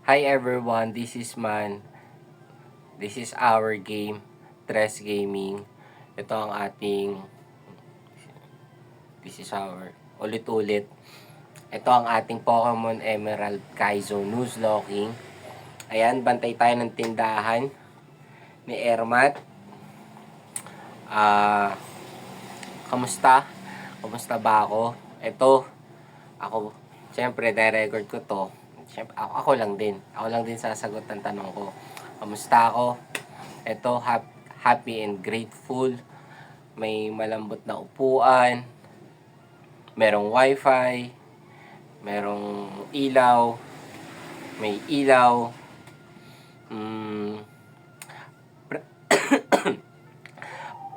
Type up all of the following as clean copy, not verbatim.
Hi everyone, this is Man. This is our game, Tres Gaming. Ito ang ating, this is our, ulit-ulit. Ito ang ating Pokemon Emerald Kaizo Nuzlocking. Ayan, bantay tayo ng tindahan ni Ermat. Kamusta? Kamusta ba ako? Ako, syempre, na-record ko to. Syempre, ako lang din. Ako lang din sasagot ng tanong ko. Kamusta ako? Ito, happy and grateful. May malambot na upuan. Merong wifi. Merong ilaw. May ilaw.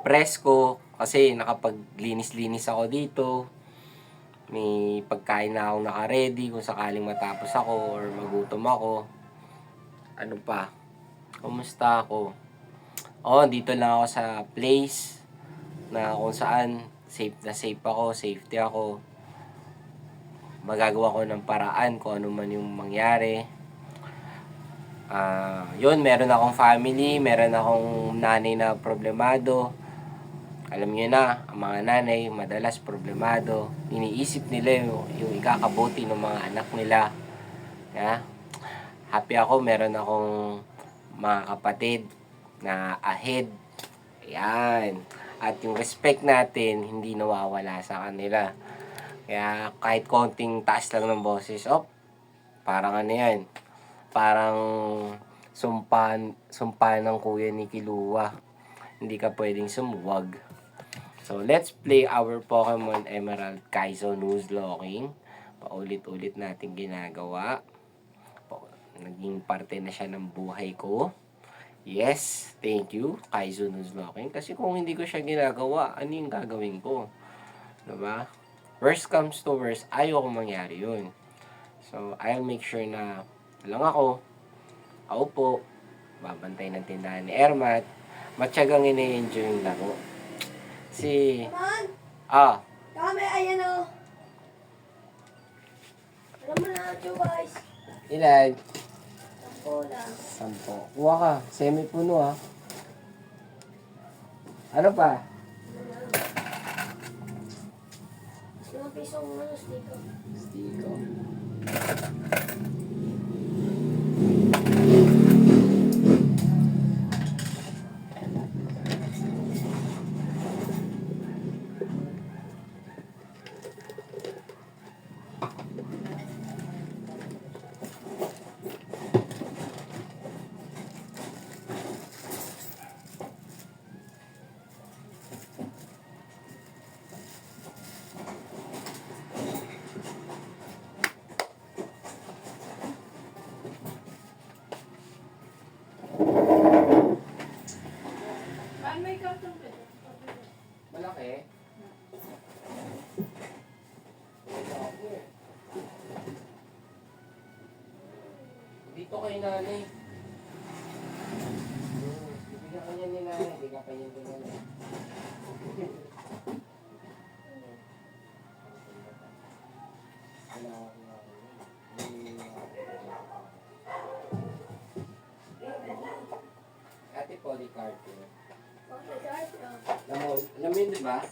Presko. Kasi nakapaglinis-linis ako dito. May pagkain na akong naka-ready kung sakaling matapos ako or magutom ako. Ano pa? Kumusta ako? Dito lang ako sa place na kung saan safe na safe ako, safety ako. Magagawa ko ng paraan kung ano man yung mangyari. Yun, meron akong family, meron akong nanay na problemado. Alam niyo na, ang mga nanay, madalas problemado. Iniisip nila yung ikakabuti ng mga anak nila. Yeah? Happy ako, meron akong mga kapatid na ahead. Ayan. At yung respect natin, hindi nawawala sa kanila. Kaya kahit konting taas lang ng boses, parang ano yan, parang sumpa ng kuya ni Kilua. Hindi ka pwedeng sumuwag. So, let's play our Pokemon Emerald Kaizo Nuzlocking. Paulit-ulit natin ginagawa. Naging parte na siya ng buhay ko. Yes, thank you, Kaizo Nuzlocking. Kasi kung hindi ko siya ginagawa, ano yung gagawin ko? Diba? Worst comes to worst, ayaw ko mangyari yun. So, I'll make sure na lang ako po, babantay ng tindahan ni Ermat, matyagang ine-enjoy yung laro. Kami, ayan o. Alam mo na, guys. Ilan? 10 lang. 10. Kuha ka. Semi-puno Ano pa? 5 pisong stiko. Stiko. Malaki? Dito kay nanay. Bibigyan ka niya ni nanay. Hindi ka pa niya ni nanay. Ate Polycarp yun. Alam mo yun, di ba?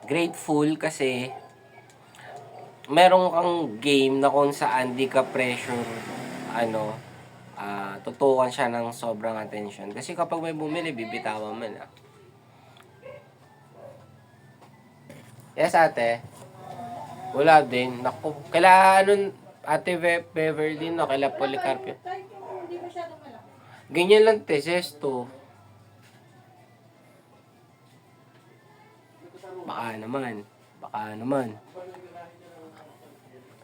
Grateful kasi meron kang game na kung saan di ka pressure tutukan siya ng sobrang attention. Kasi kapag may bumili, bibitawan mo na. Yes, ate. Wala din. Naku, ate Beverly, kaila Policarp yun. Kahit yung hindi masyadong malaki. Ganyan lang, te, zesto. Baka naman.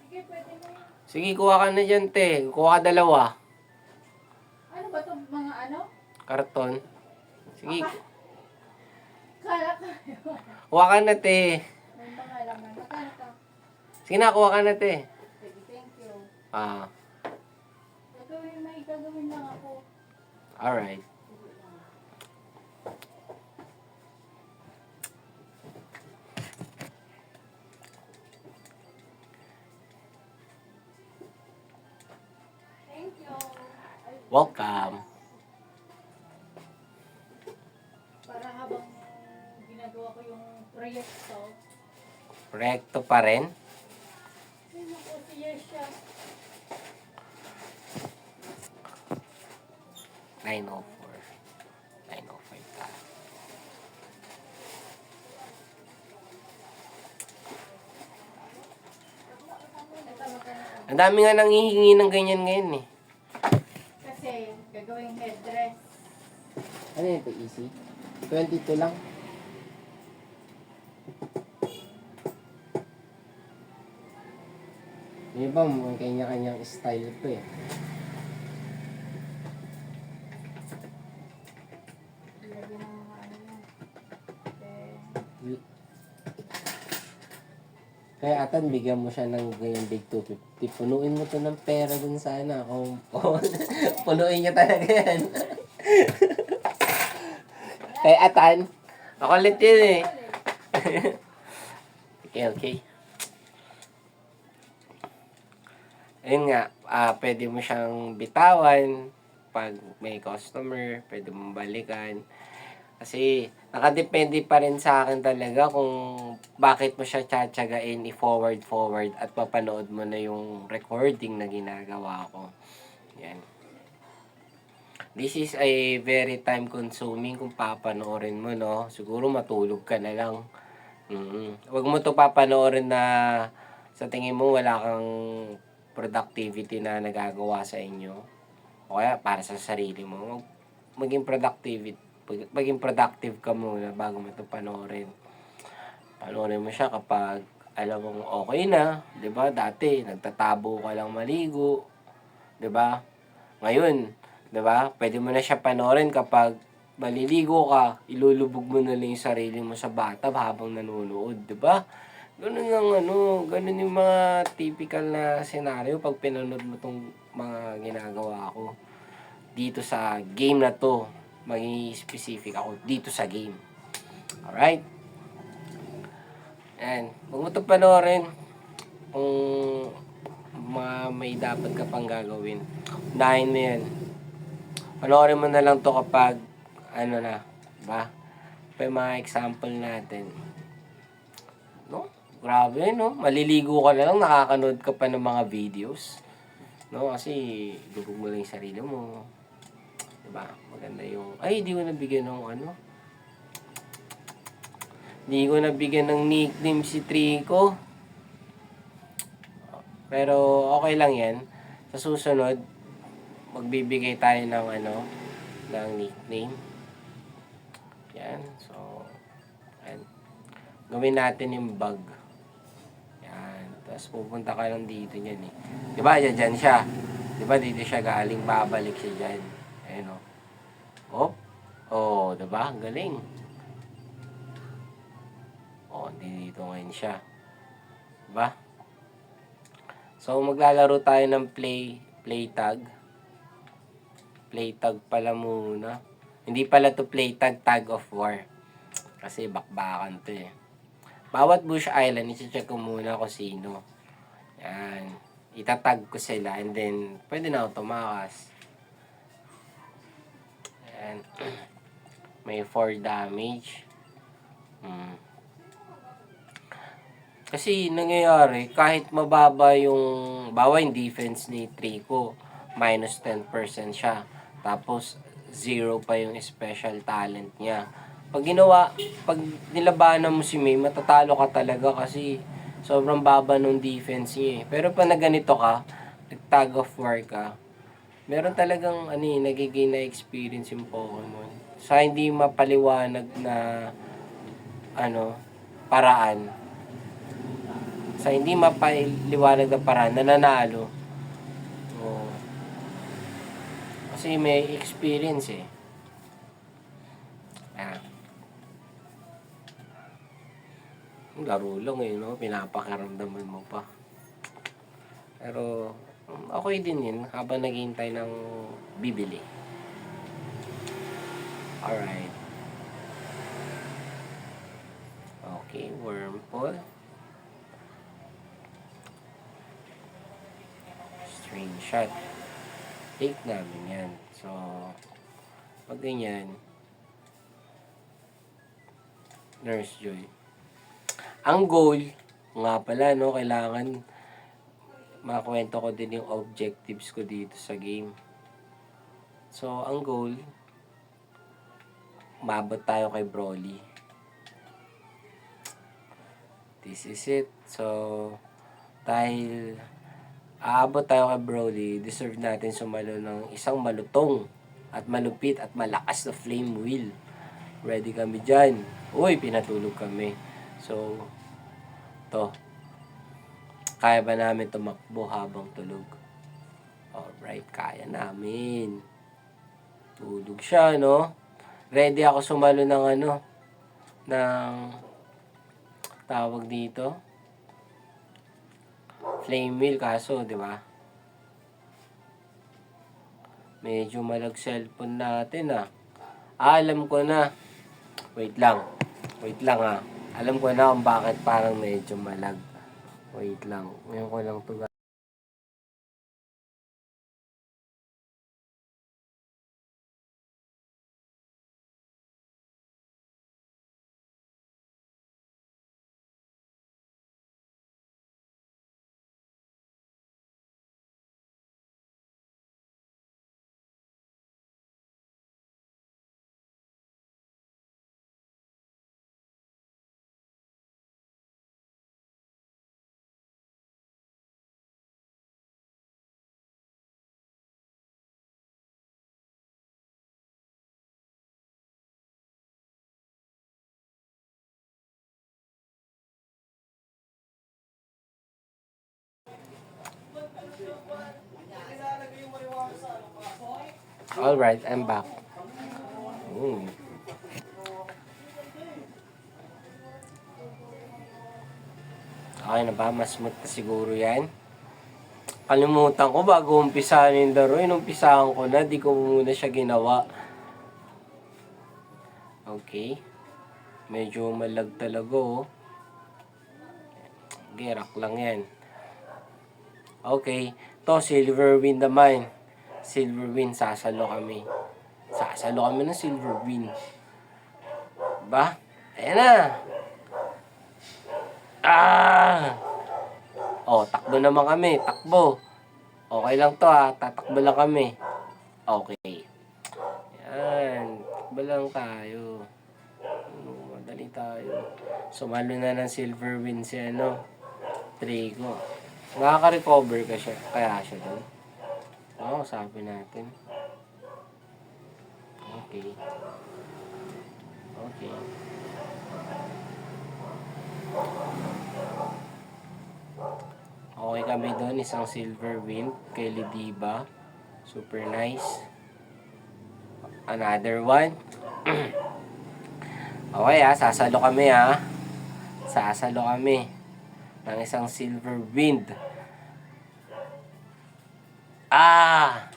Sige, pwede mo. Sige, kuha ka na dyan, te. Kuha ka 2. Ano ba ito? Mga ano? Karton. Sige, Kala ka. kuha ka na, te. May pangalan na. Magkano ka? Sige na, kuha ka na, te. Sige, thank you. Ah, May gagawin lang ako. Alright. Thank you. Ay, Welcome. para habang ginagawa ko yung proyekto. Proyekto pa rin. Ay, naku, si Yesha. 9:04. 9:05 ka. Natawag ka na. Ang dami nga nang hihingi ng ganyan ngayon eh. Kasi, gagawing headdress. Ano yun ito, easy? 22 lang. Yung iba, may kanya-kanyang style to eh. Lagyan ng mga ano yan. Then, Kaya atan, bigyan mo siya ng ganyan big 250. Punuin mo to ng pera dun sana. Kung punuin niya talaga yan. Kaya atan, ako ulit yun eh. Okay, okay. Ayun nga, pwede mo siyang bitawan pag may customer, pwede mong balikan. Kasi nakadepende pa rin sa akin talaga kung bakit mo siya tsatsagain i-forward at papanood mo na yung recording na ginagawa ko. Yan. This is a very time consuming kung papanoorin mo, no? Siguro matulog ka na lang. Huwag mo to papanoorin na sa tingin mo wala kang productivity na nagagawa sa inyo. O kaya para sa sarili mo. Maging productive ka muna bago mo ito panoorin. Panoorin mo siya kapag alam mong okay na, 'di ba? Dati nagtatabo ka lang maligo, 'di ba? Ngayon, 'di ba? Pwede mo na siya panoorin kapag maliligo ka, ilulubog mo na lang yung sarili mo sa bathtub habang nanonood, 'di ba? Ganun ang ganun yung mga typical na scenario pag pinanood mo tong mga ginagawa ko. Dito sa game na to, maging specific ako dito sa game. Alright? And, huwag mo ito panoorin kung may dapat ka pang gagawin. Unahin mo yan. Panoorin mo na lang to kapag, diba? Pa yung mga example natin. No? Grabe, no? Maliligo ka na lang, nakakanood ka pa ng mga videos. No? Kasi, lubog mo lang yung sarili mo. Diba? Maganda yung, di ko nabigyan ng Hindi ko nabigyan ng nickname si Trico. Pero, okay lang yan. Sa susunod, magbibigay tayo ng ng nickname. Yan. So, yan. Gawin natin yung bug. Yan. Tapos pupunta ka lang dito niyan eh. Diba, dyan siya. Diba, dito siya galing, babalik siya dyan. Ayun o. Oh. Oh, diba? Galing. Oh, dito ngayon siya. Diba? So, maglalaro tayo ng play tag. Play tag pala muna. Hindi pala to play tag, tag of war. Kasi bakbakan to eh. Bawat bush island, i-check ko muna kung sino. Yan. Itatag ko sila and then, pwede na ako tumakas. Yan. May 4 damage. Kasi nangyayari, kahit mababa yung defense ni Trico, minus 10% siya. Tapos, 0 pa yung special talent niya. Pag nilabanan mo si May, matatalo ka talaga kasi sobrang baba ng defense niya eh. Pero pag naganito ka, nag-tag of war ka, meron talagang nagiging na experience yung Pokemon. Sa hindi mapaliwanag na paraan. Sa hindi mapaliwanag na paraan, nananalo. Oh. Kasi may experience eh. Laro lang eh, no? Pinapakaramdaman mo pa. Pero, okay din yun habang naghihintay ng bibili. Alright. Okay, Wormhole. Screenshot. Take namin yan. So, pag ganyan, Nurse Joy. Ang goal, nga pala, no, kailangan makakwento ko din yung objectives ko dito sa game. So, ang goal, umabot tayo kay Broly. This is it. So, dahil aabot tayo kay Broly, deserve natin sumalo ng isang malutong at malupit at malakas na flame wheel. Ready kami dyan. Uy, pinatulog kami. So, to. Kaya ba namin tumakbo habang tulog? Alright, kaya namin. Tulog siya, no? Ready ako sumalo ng ng tawag dito. Flame wheel, kaso, di ba? Medyo malag cellphone natin, alam ko na. Wait lang. Alam ko na kung bakit parang medyo malag. Wait lang. Ngayon ko lang to. Alright, I'm back. Okay na ba? Mas smooth na siguro yan. Kalimutan ko bago umpisahan yung laro. Inumpisahan ko na. Di ko muna siya ginawa. Okay. Medyo malag talaga, Gerak lang yan. Okay. To, Silver Win naman. Silver Win, sasalo kami. Sasalo kami ng Silver Win. Ba? Ayan na. Takbo naman kami. Takbo. Okay lang to, tatakbo lang kami. Okay. Yan. Takbo lang tayo. Madali tayo. Sumalo na ng Silver Win si Trigo. Nakaka-recover ka siya. Kaya siya doon. Sabi natin. Okay. Okay kami doon. Isang Silver Win kay Lidiba. Super nice. Another one. Okay, sasalo kami, Sasalo kami ng isang Silver Wind.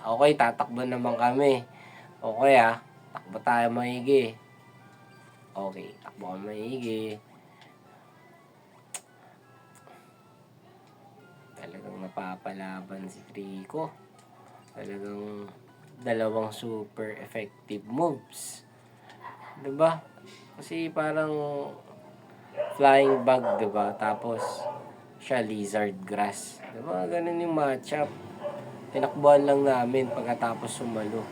Okay, tatakbo naman kami. Okay, takbo tayo maigi. Okay, takbo kami maigi. Talagang napapalaban si Trico. Talagang dalawang super effective moves. Diba? Kasi parang flying bug, diba? Tapos siya lizard grass. Diba? Ganun yung matchup. Tinakbuhan lang namin pagkatapos sumalo.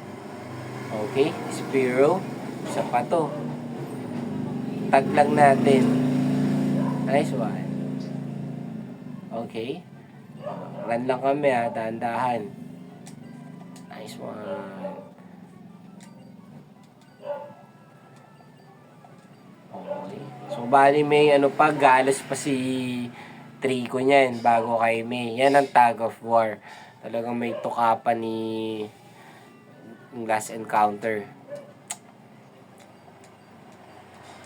Okay? Spearow. Isa pa to. Tag lang natin. Nice one. Okay. Run lang kami, dahan-dahan. Nice one. Okay. So, bali may galos pa si Trico niyan bago kay May. Yan ang tag of war. Talagang may tukapan ni last encounter.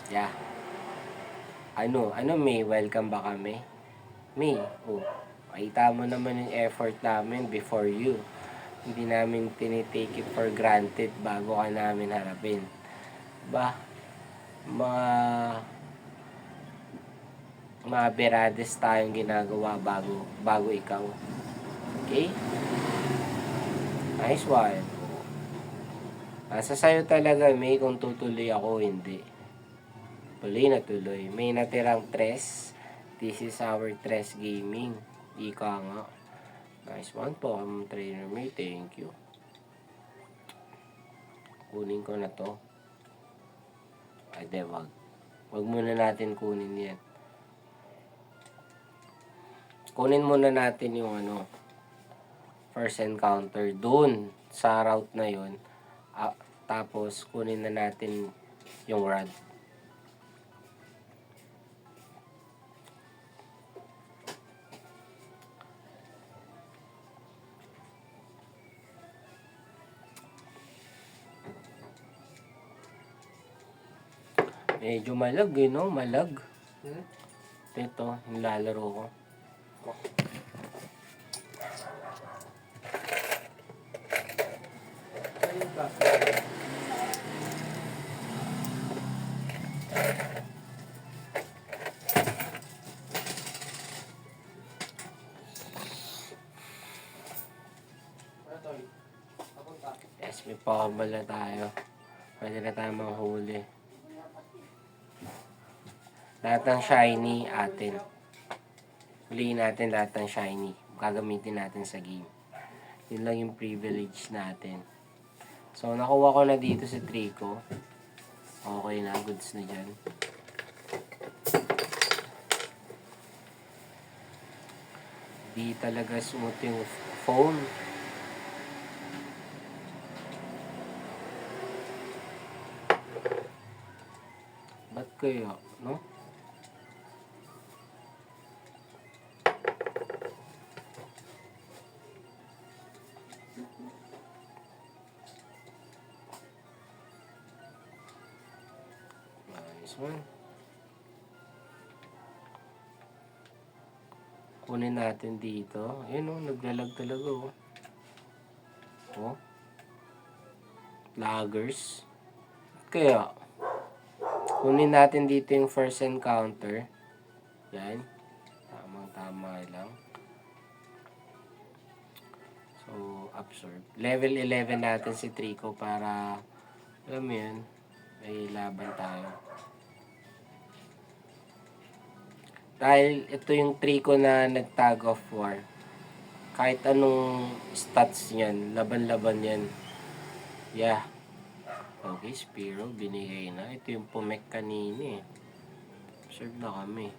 Yeah. May? Welcome ba kami? May, makita mo naman yung effort namin before you. Hindi namin tinitake it for granted bago ka namin harapin. ba, mga mga berades tayong ginagawa bago ikaw. Okay? Nice one. Nasa sayo talaga, May, kung tutuloy ako o hindi. Tuloy na tuloy. May natirang tres. This is our tres gaming. Ika nga. Nice one po, trainer May. Thank you. Kunin ko na to. Ay, de, wag. Wag muna natin kunin yan. Kunin muna natin yung first encounter dun sa route na yun. Tapos kunin na natin yung rod. Medyo malag no? Malag. Ito, yung lalaro ko. Yes, may pakabala tayo. Pwede na tayo manghuli. Lahat ng shiny atin. Huliin natin lahat ng shiny. Gagamitin natin sa game. Yun lang yung privilege natin. So, nakuha ko na dito si Trico. Okay na, goods na dyan. Di talaga smooth yung phone. Ba't kaya, no? Nice one. Kunin natin dito. Ayun oh, naglalag talaga oh. Oh. Laggers. Kaya, kunin natin dito yung first encounter. Yan. Tamang-tama lang. So, absorb. Level 11 natin si Trico para, alam mo yun, may laban tayo. Dahil ito yung Trico na nag-tag of war. Kahit anong stats niyan, laban-laban yan. Yeah. Okay, Spiro, binigay na. Ito yung pumek kanina eh. Serve na kami.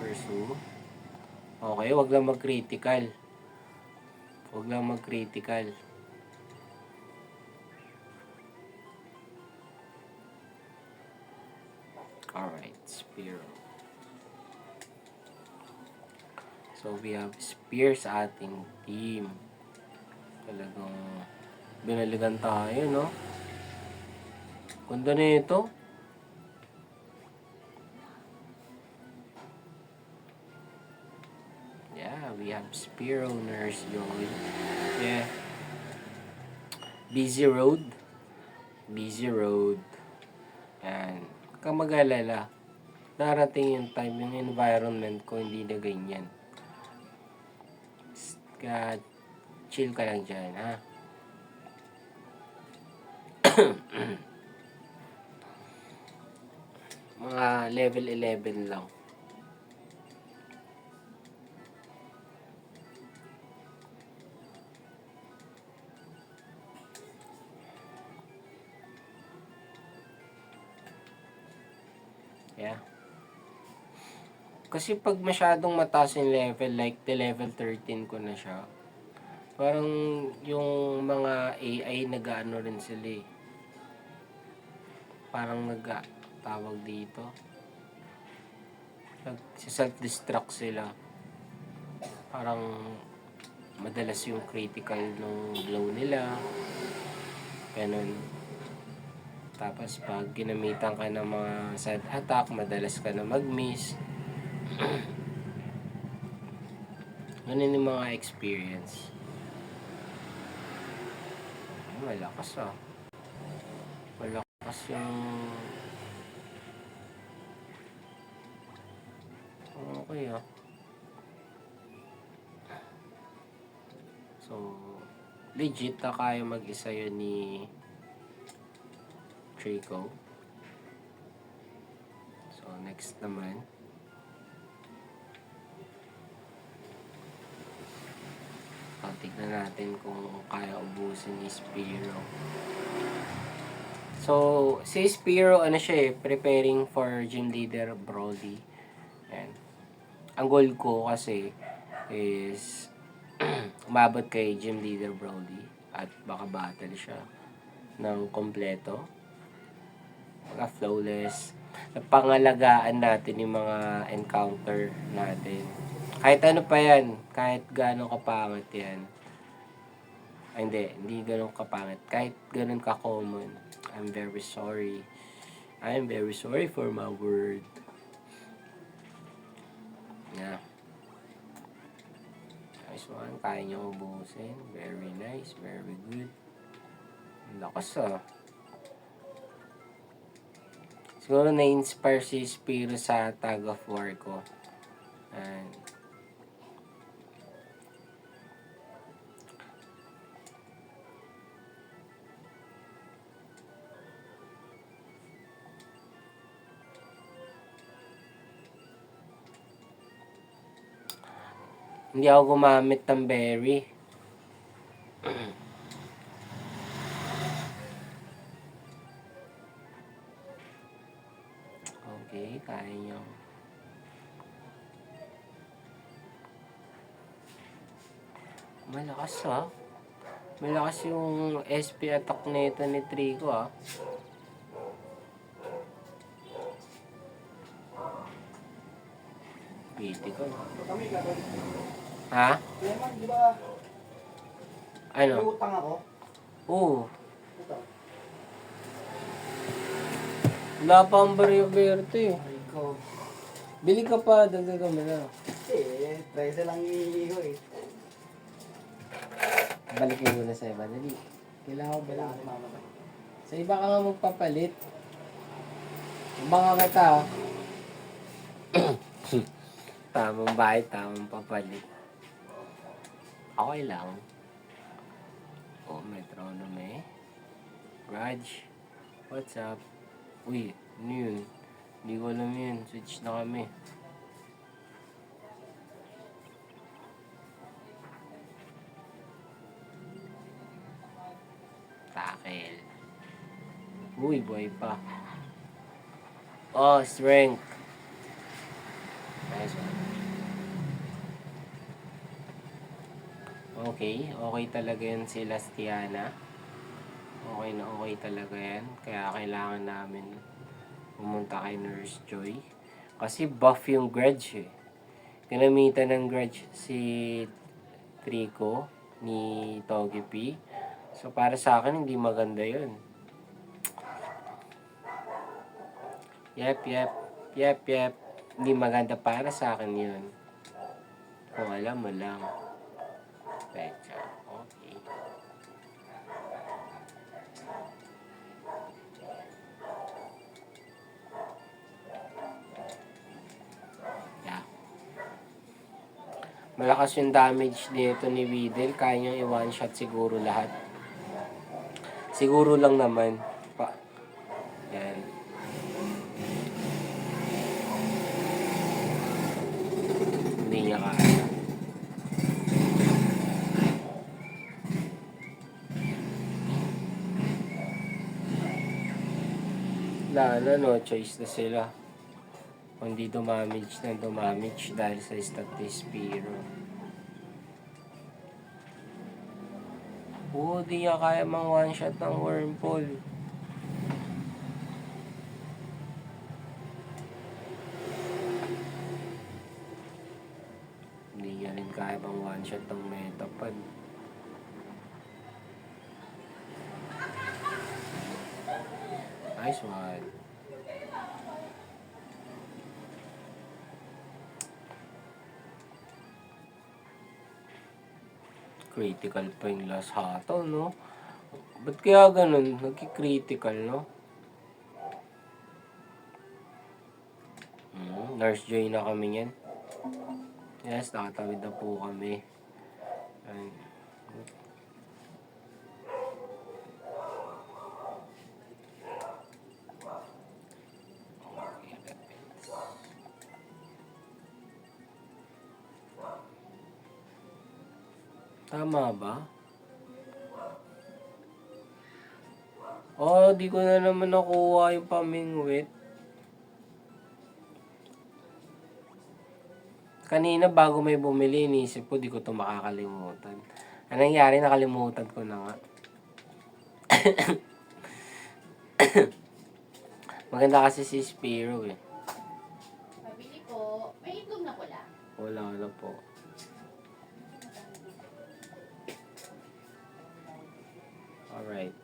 Pursue. Okay, wag lang mag-critical. Wag lang mag-critical. Alright, Spiro. So, we have Spear sa ating team. Talagang binaligan tayo, no? Ganda na ito. Yeah, we have Spiro, Nurse Joy. Yeah. Busy road. Busy road. Yan. Huwag kang mag-alala. Darating yung time, yung environment ko hindi na ganyan. Kaya, chill ka lang dyan, ha? Mga level 11 lang. Yeah. Kasi pag masyadong mataas yung level, like the level 13 ko na siya, parang yung mga AI nag-ano rin sila eh. Parang tawag dito. Self-destruct sila. Parang madalas yung critical ng blow nila. Ganun. Tapos pag ginamitan ka ng mga side attack, madalas ka na mag-miss. Ganun yung mga experience. Malakas ah. Malakas yung... Okay ah. So, legit na kaya mag-isa yun ni Trico. So, next naman. Tignan natin kung kaya ubusin ni Spiro. So, si Spiro, ano siya preparing for gym leader Brody. Ayan. Ang goal ko kasi is umabot kay gym leader Brody at baka battle siya ng kompleto. Mga flawless. Pangalagaan natin yung mga encounter natin. Kahit ano pa yan, kahit gaano kapangit yan. Ay, hindi ganun kapangit. Kahit ganun ka-common. I'm very sorry. I'm very sorry for my word. Yeah. Nice one. Kaya niyo ubusin. Very nice. Very good. Lakas ah. Siguro na-inspire si Spiro sa tag of war ko. And hindi ako gumamit ng berry. Okay, kaya nyo. Malakas ah. Malakas yung SP attack nito ni Trico ah. Critical. Ha? Lemon, di ba may Ano? utang ako? Oo. Ito. Wala pa ang baryo-berto eh. Ay ko. Bili ka pa, dagdagan mo na. Eh, 13 lang hihingi ko eh. Balikin mo na sa iba. Dali. Kailangan ko Kailangan ni mama ko. Sa iba ka nga magpapalit. Baka kita ah. Tamang bahay, tamang papalit. Okay lang. Oh, metronome. Raj, what's up? Uy, ano yun? Hindi ko alam yun. Switch na kami. Tackle. Uy, boy pa. Oh, strength. Nice one. Okay talaga yan si Lastiana. Okay na okay talaga yan. Kaya kailangan namin pumunta kay Nurse Joy. Kasi buff yung grudge eh. Kinamitan ng grudge si Trico ni Togepi. So para sa akin hindi maganda yun. Yep. Hindi maganda para sa akin yun. Kung alam mo lang. Pecha. Okay. Yeah. Malakas yung damage dito ni Weedle. Kaya niyang i-one shot siguro lahat. Siguro lang naman. Yan. Hindi niya kaya. No choice na sila. Kundi dumamage dahil sa Statispiro. Di niya kaya mang one shot ng Wormpole. Hindi niya rin kaya mang one shot ng Metapod. Nice one. Critical pa yung last hato, no? Ba't kaya ganun? Nagki-critical, no? Nurse Joy na kami yan. Yes, nakatawid na po kami. Ayun. Tama ba? Oh, di ko na naman nakuha yung pamingwit. Kanina bago may bumili, iniisip ko di ko ito makakalimutan. Anong nangyari? Nakalimutan ko na nga. Maganda kasi si Spiro eh. Mabili po. May itlog na pula. Wala na po. Alright.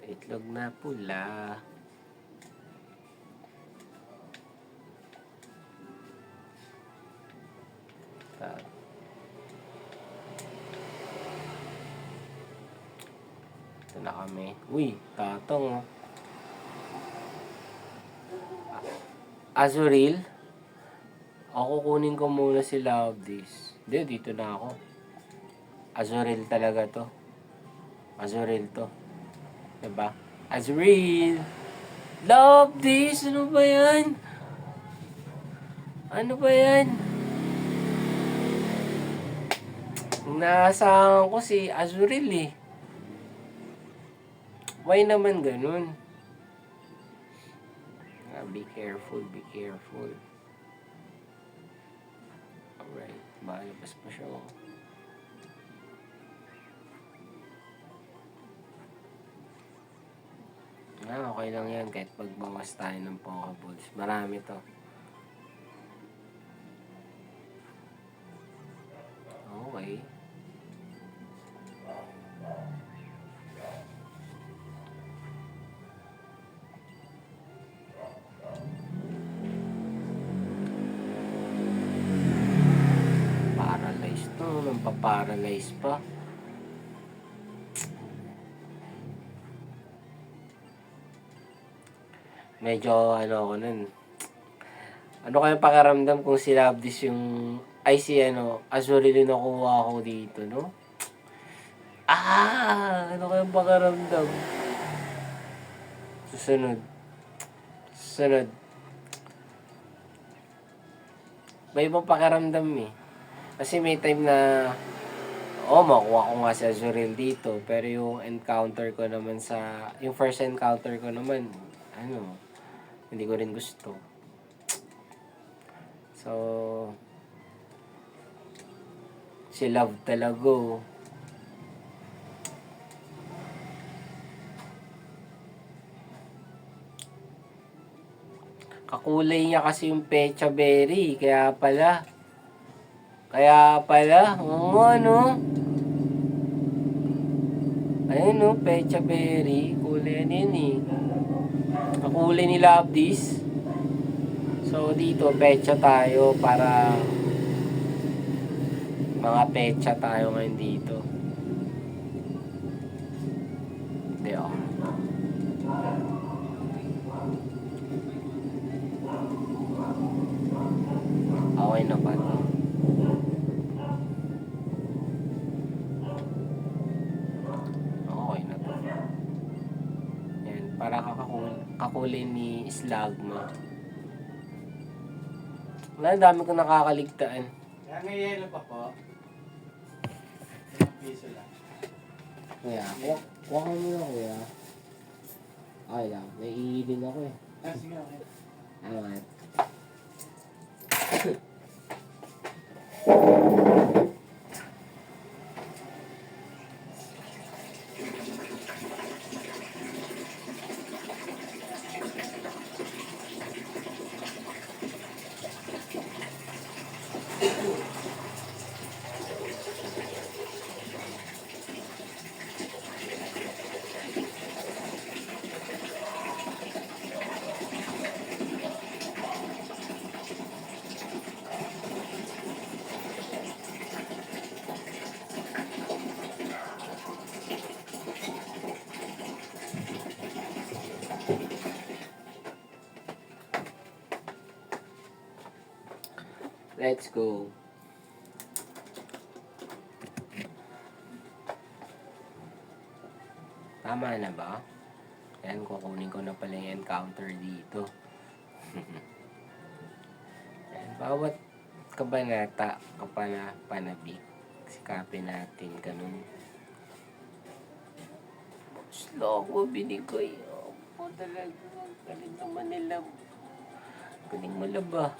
Itlog na pula. Ito na kami. Uy, tatong oh. Azuril? Ako kunin ko muna si Love This. Hindi, dito na ako. Azuril talaga to. Azuril to. Diba? Azuril! Love This! Ano ba yan? Ano ba yan? Naasahan ko si Azuril eh. Why naman ganun? Be careful, be careful. Alright, malabas pa siya. Okay lang yan kahit magbawas tayo ng Pokeballs. Marami to. Okay. Paralyzed to. Nagpa-paralyze pa. Medyo ano ako nun. Ano kaya pakiramdam kung si Labdis yung... Ay si Azuril yung nakuha ko dito, no? Ano kaya pakiramdam? Susunod. May ibang pakiramdam eh. Kasi may time na... makuha ko nga si Azuril dito. Pero yung encounter ko naman sa... Yung first encounter ko naman, hindi ko rin gusto. So, si Love talaga. Kakulay niya kasi yung Pecha Berry. Kaya pala, ano? Ayun Pecha Berry. Kulay yan eh. Kakulay ni Love This. So, dito, pecha tayo para mga pecha tayo ngayon dito. Hindi okay na ba ito? Okay na to. Yan, para kakulay ni Slugma. Wala, dami ko nakakaligtaan. Kaya may yelo pa po. 1 piso lang. Kuya, kuha ko muna kuya. Okay lang, may iilin ako eh. Sige, okay. Alright. Let's go. Tama na ba? Yan, kukunin ko na pala yung encounter dito. Yan, bawat kabanata, panabik, sikapin natin, ganun. Slow ko binigay. Opo talaga. Galing naman nila. Galing mo ba?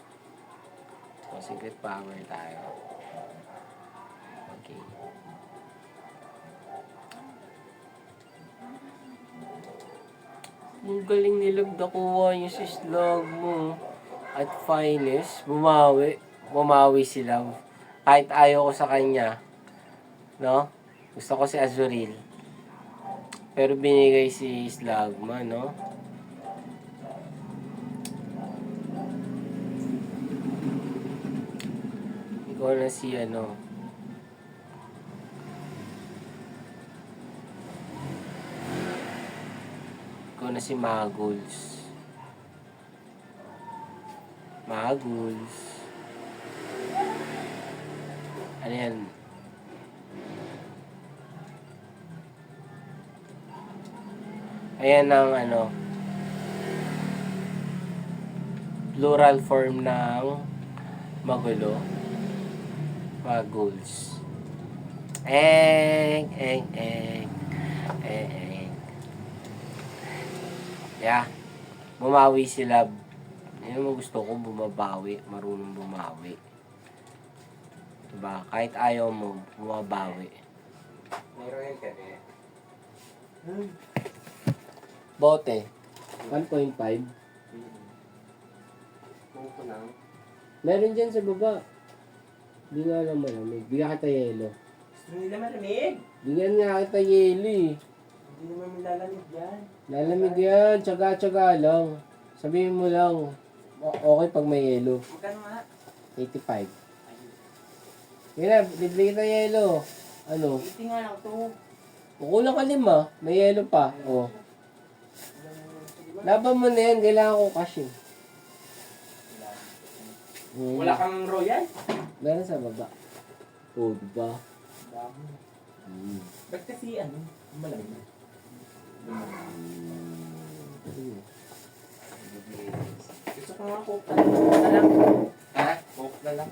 So, secret power tayo. Okay. Ang galing nilang nakuha yung si Slug mo. At finest, bumawi. Bumawi sila. Kahit ayaw ko sa kanya. No? Gusto ko si Azuril. Pero binigay si Slugma, no? Ikaw na si ano. Ikaw na si Maguls. Maguls. Ano yan? Ayan ang ano. Plural form ng magulo. Maguls. Eng. Yeah. Bumawi sila. Yan mo gusto ko, bumabawi. Marunong bumawi. Diba? Kahit ayaw mo, bumabawi. Meron yan ka rin. Bote. 1.5. Pupo lang. Meron dyan sa baba. Di nga lang malamig. Bigyan kita yelo. Gusto nila malamig. Bigyan nga kita yelo eh. Hindi naman malalamig yan. Lalamig yan. Tsaga-tsaga lang. Sabihin mo lang. Okay pag may yelo. Magkano nga? 85. Yun na, bibili kita yelo. Ano? 80 nga lang ito. Kukulang ka 5. May yelo pa. Oh. Laban mo na yan. Kailangan ko cash eh. Wala kang royal? Meron sa baba. Oh, diba? Dami. Ba't kasi ano? Malamig na. Gusto ko nga coke na lang. Ha? Coke na lang.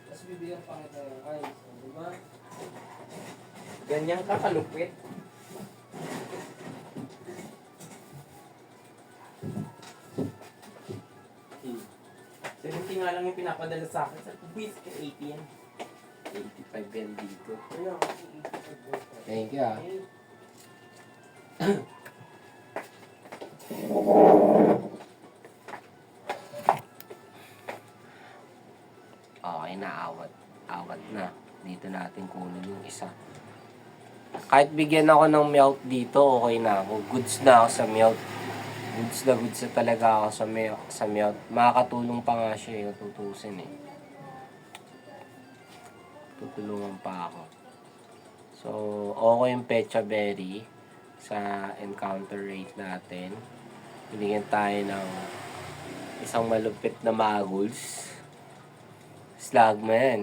Tapos bibigyan pa kita ng ice. Diba? Ganyan ka kalupit. Seventy nga lang yung pinapadala sa akin. Sa kubis ka 80 yan. 85 yan dito. Ayun, 85. Thank you ah. Okay na, awat. Awat na. Dito natin kunin yung isa. Kahit bigyan ako ng melt dito, okay na ako. Goods na ako sa melt. Goods na talaga ako sa melt. Makakatulong pa nga siya yung tutusin eh. Tutulungan pa ako. So, okay yung Pecha Berry sa encounter rate natin. Binigyan tayo ng isang malupit na Maguls. Slugma yan.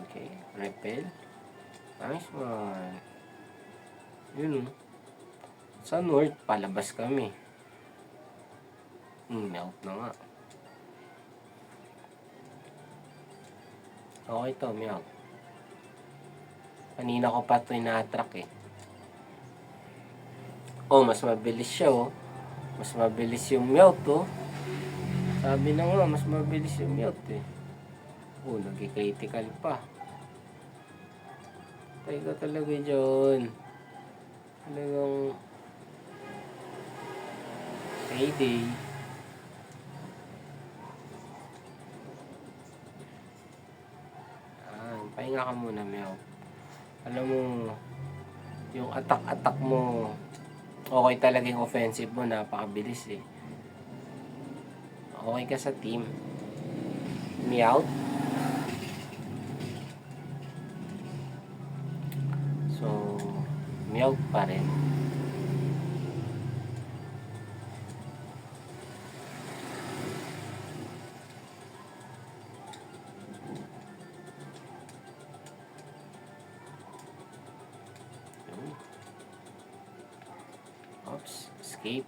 Okay, repel. Nice one. Yun o. Sa north, palabas kami. Melt na nga. Okay to, melt. Kanina ko pa ito ina-attract eh. Oh, mas mabilis siya oh. Mas mabilis yung melt oh. Sabi na nga, mas mabilis yung melt eh. Oh, nag-critical pa. Tayo ka talaga dyan. Talagang payday. Pahinga ka muna, Meow. Alam mo, yung attack mo, okay talaga yung offensive mo, napakabilis eh. Okay ka sa team. Meow. So, meow pa rin. Oops, escape.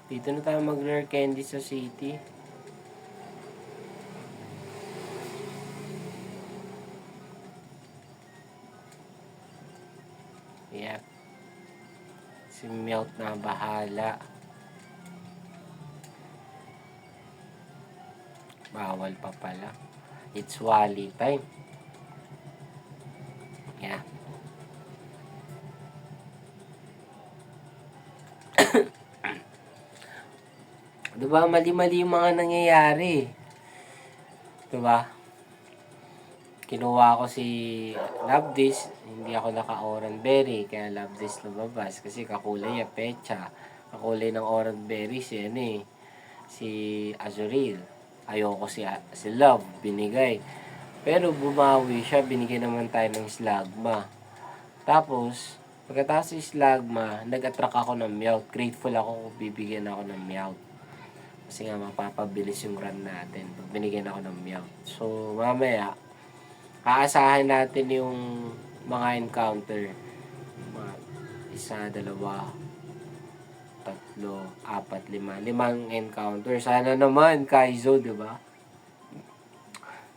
Dito na tayo mag-rare candy sa city. Yep. Si Melt na bahala. Bawal pa pala. It's Wally time. Yeah. Diba, mali-mali yung mga nangyayari. Diba? Kinuha ko si Love This, hindi ako naka-orange berry, kaya Love This lumabas. Kasi kakulay niya, pecha. Kakulay ng orange berry, si Azuril. Ayoko si Love, binigay. Pero bumawi siya, binigay naman tayo ng Slagma. Tapos, pagkatapos si Slagma, nag-attract ako ng Meowth. Grateful ako kung bibigyan ako ng Meowth. Kasi nga, mapapabilis yung run natin. Pag binigyan ako ng Meowth. So, mamaya, aasahan natin yung mga encounter. Mga 1, 2, 3, 4, 5. 5 encounter. Sana naman, Kaizo, di ba?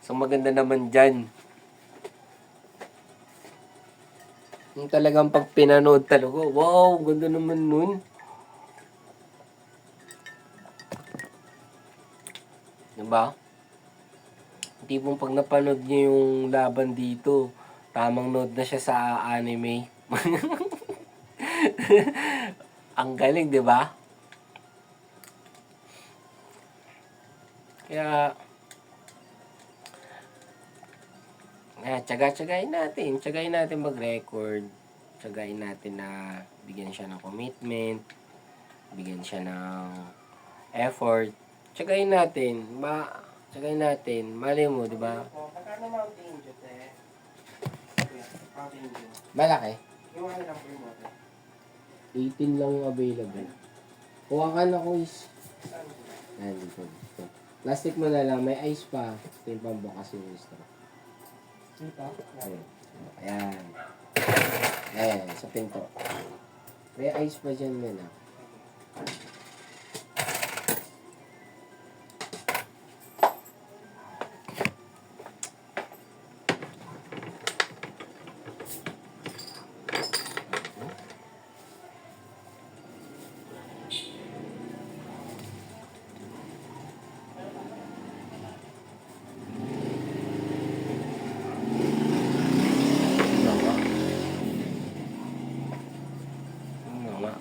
So, maganda naman dyan. Yung talagang pag pinanood talaga, wow, ganda naman nun. Diba? Tipong pag napanood niyo yung laban dito, tamang nood na siya sa anime. Ang galing, di ba? Kaya, tsaga-tsagain natin. Tsagain natin mag-record. Tsagain natin na bigyan siya ng commitment. Bigyan siya ng effort. Tsagain natin. Tsagain natin. Mali mo, di ba? Magkano Mountain Dew, te? Mountain Dew. Malaki. Yung ano lang po yung mote. 18 lang yung available. Kuha ka na, Kuis. Saan po? Ayan, dito. Plastic mo na lang. May ice pa. Ito yung pambukas yung straw. Dito? Ayan. Ayan. Ayan, sa pinto. May ice pa dyan, men, ah. Ano nga?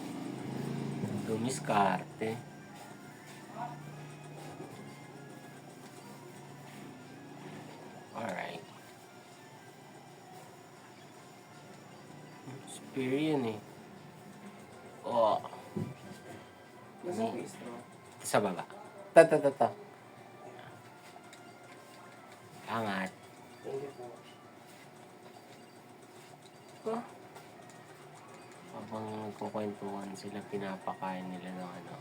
Dumiskarte. Alright. Spear yan eh. Oh. Nasa face, no? Sa baba. Ta. Angat. Thank you po. Oh. Habang nagkukwentuhan sila, pinapakain nila ng ano.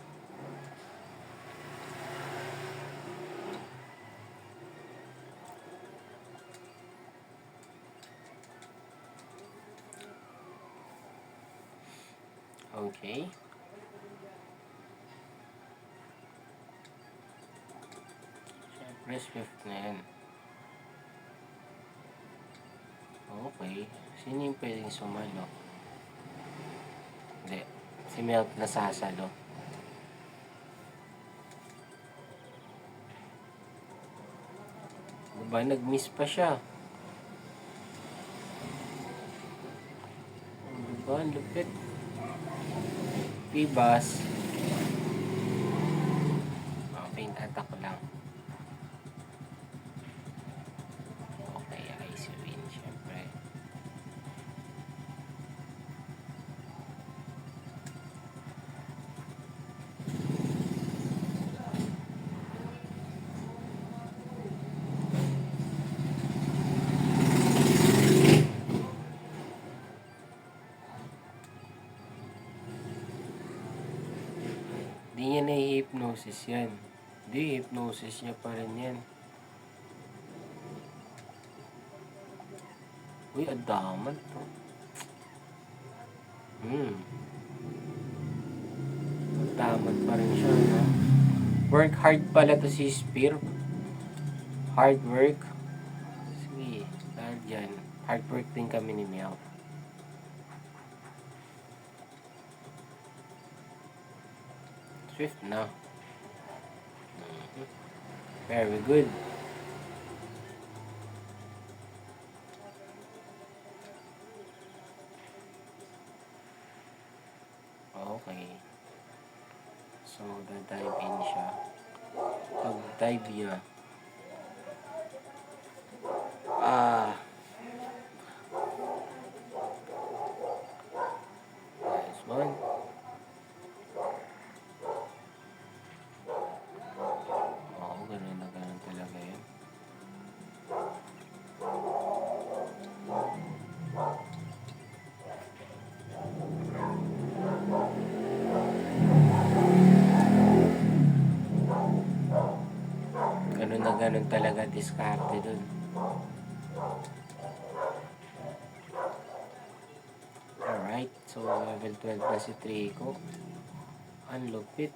Okay. Siyempre, Swift na yan. Okay. Sino yung pwedeng sumalo? Hindi. Si Melt na sasalo. Diba? Nag-miss pa siya. Diba? Ang lupit. Pibas. Paint attack lang. Okay, Ice Wind, syempre. Di niya na-hypnosis yan. Di, hypnosis niya pa rin yan. Uy, adaman to. Adaman pa rin siya, no? Work hard pala to si Spear. Hard work. Sige, dahil dyan. Hard work din kami ni Meow. Swift na. Very good. Okay. So, da-dive in siya. Pag-dive niya. Nice one. Oo, ganun na ganun talaga yun. Ganun na ganun talaga diskarte dun. Alright, so level 12 na si Trico. Ang lupit.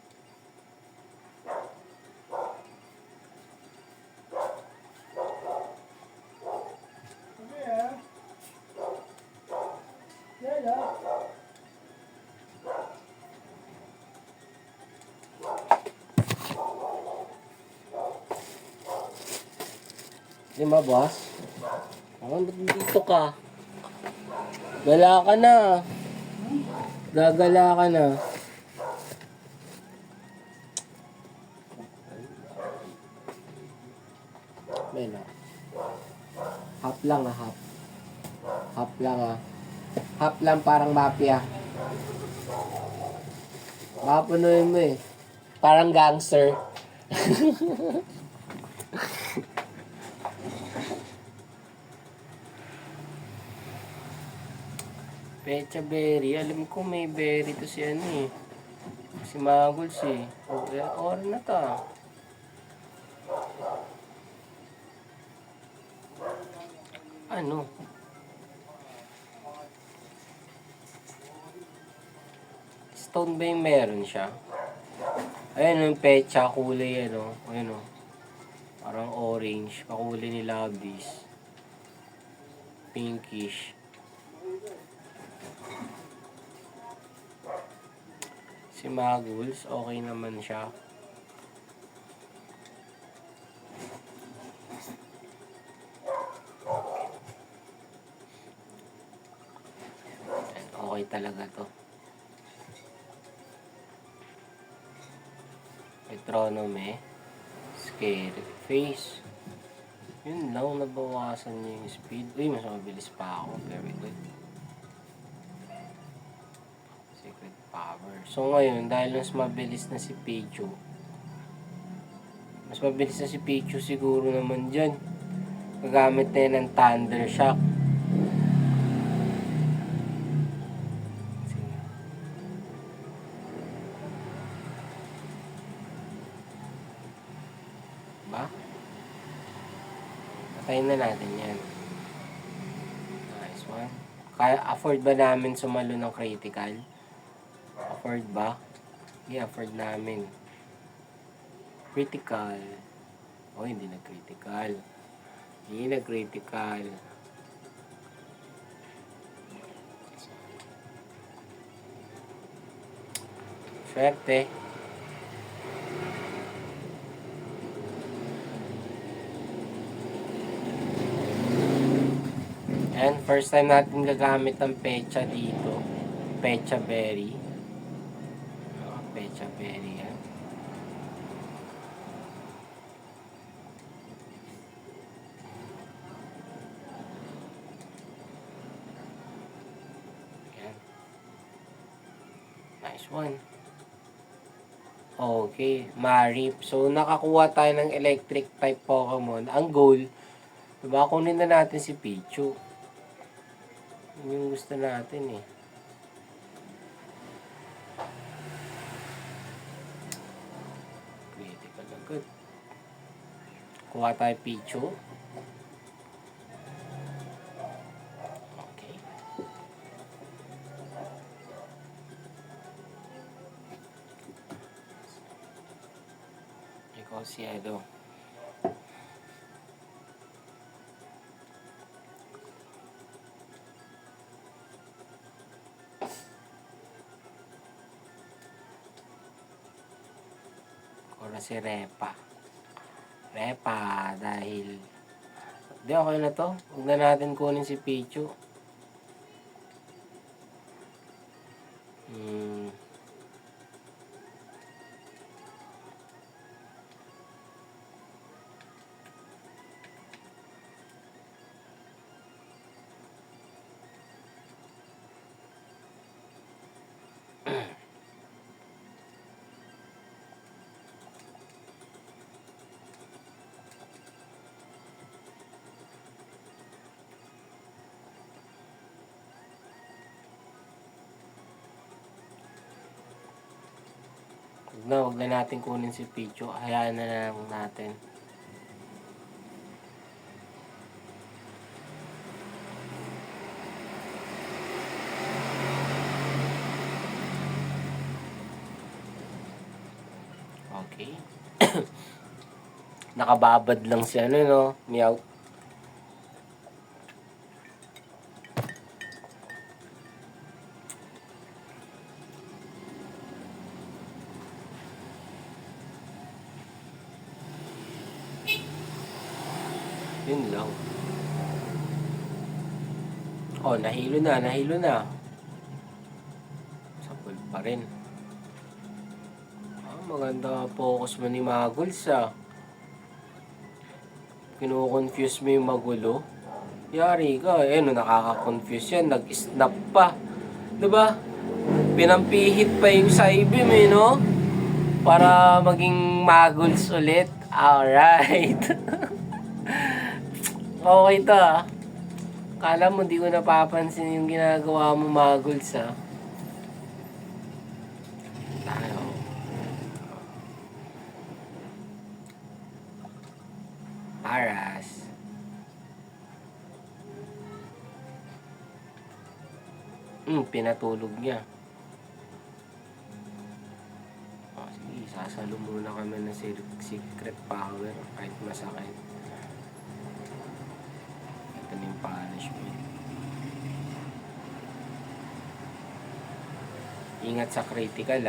Di ba, boss? Oh, ba't dito ka? Gala ka na. Gagala ka na. Bela. Hap lang hap. Hap lang Hap lang parang mafia. Mapunuin mo eh. Parang gangster. Pecha berry. Alam ko may berry to si ano eh. Si Maguls eh. Or na to. Ano? Stone ba yung meron siya? Ayun yung pecha kulay ano. Ayun o. Parang orange. Kakulay ni Labis. Pinkish. Si Maguls, okay naman siya. Okay talaga to. Metronome. Scary face. Yun lang, nabawasan niya yung speed. Uy, mas mabilis pa ako. Very good. Secret power. So ngayon, dahil mas mabilis na si Pichu. Mas mabilis na si Pichu siguro naman dyan. Gagamit na yan ng Thunder Shock. Ba? Patayin na natin yan. Nice one. Kaya afford ba namin sumalo ng critical? Afford ba? I-afford namin. Critical. Oh, hindi na critical. Hindi na critical. Swerte. And first time natin gagamit ng pecha dito. Pecha berry. Pecha Berry yan. Yan. Nice one. Okay, Marip. So, nakakuha tayo ng electric type Pokemon. Ang goal, diba, kunin na natin si Pichu. Yun yung gusto natin eh. Critical agad. Kuha tayo Pichu. Okay. Ikaw si Edo. Ora si Repa. Repa, dahil... Di, okay na to. Huwag na natin kunin si Pichu. Huwag na natin kunin si Pichu. Hayaan na lang natin. Okay. Nakababad lang si ano, no? Meow. Yun lang. Oh, nahilo na. Sapul pa rin. Maganda focus mo ni Maguls, Kino-confuse mo yung magulo. Yari ka. No, nakaka-confuse yan. Nag-snap pa. Diba? Pinampihit pa yung Psybeam, no? Para maging Maguls ulit. Alright. Okay to, Kala mo di ko napapansin yung ginagawa mo, Maguls, Tayo. Paras. Pinatulog niya. Sige, sasalo muna kami ng secret power kahit masakit. Ito na yung punishment. Ingat sa critical,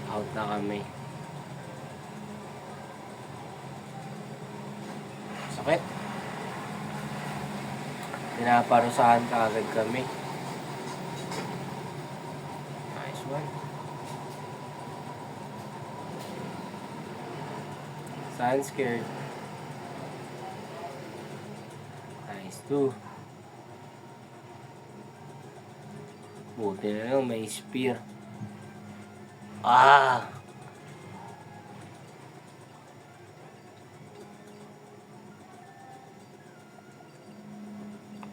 out na kami. Sakit. Pinaparusahan ka agad kami. Nice one. Saan scared? Nice too. Buti na lang may spear.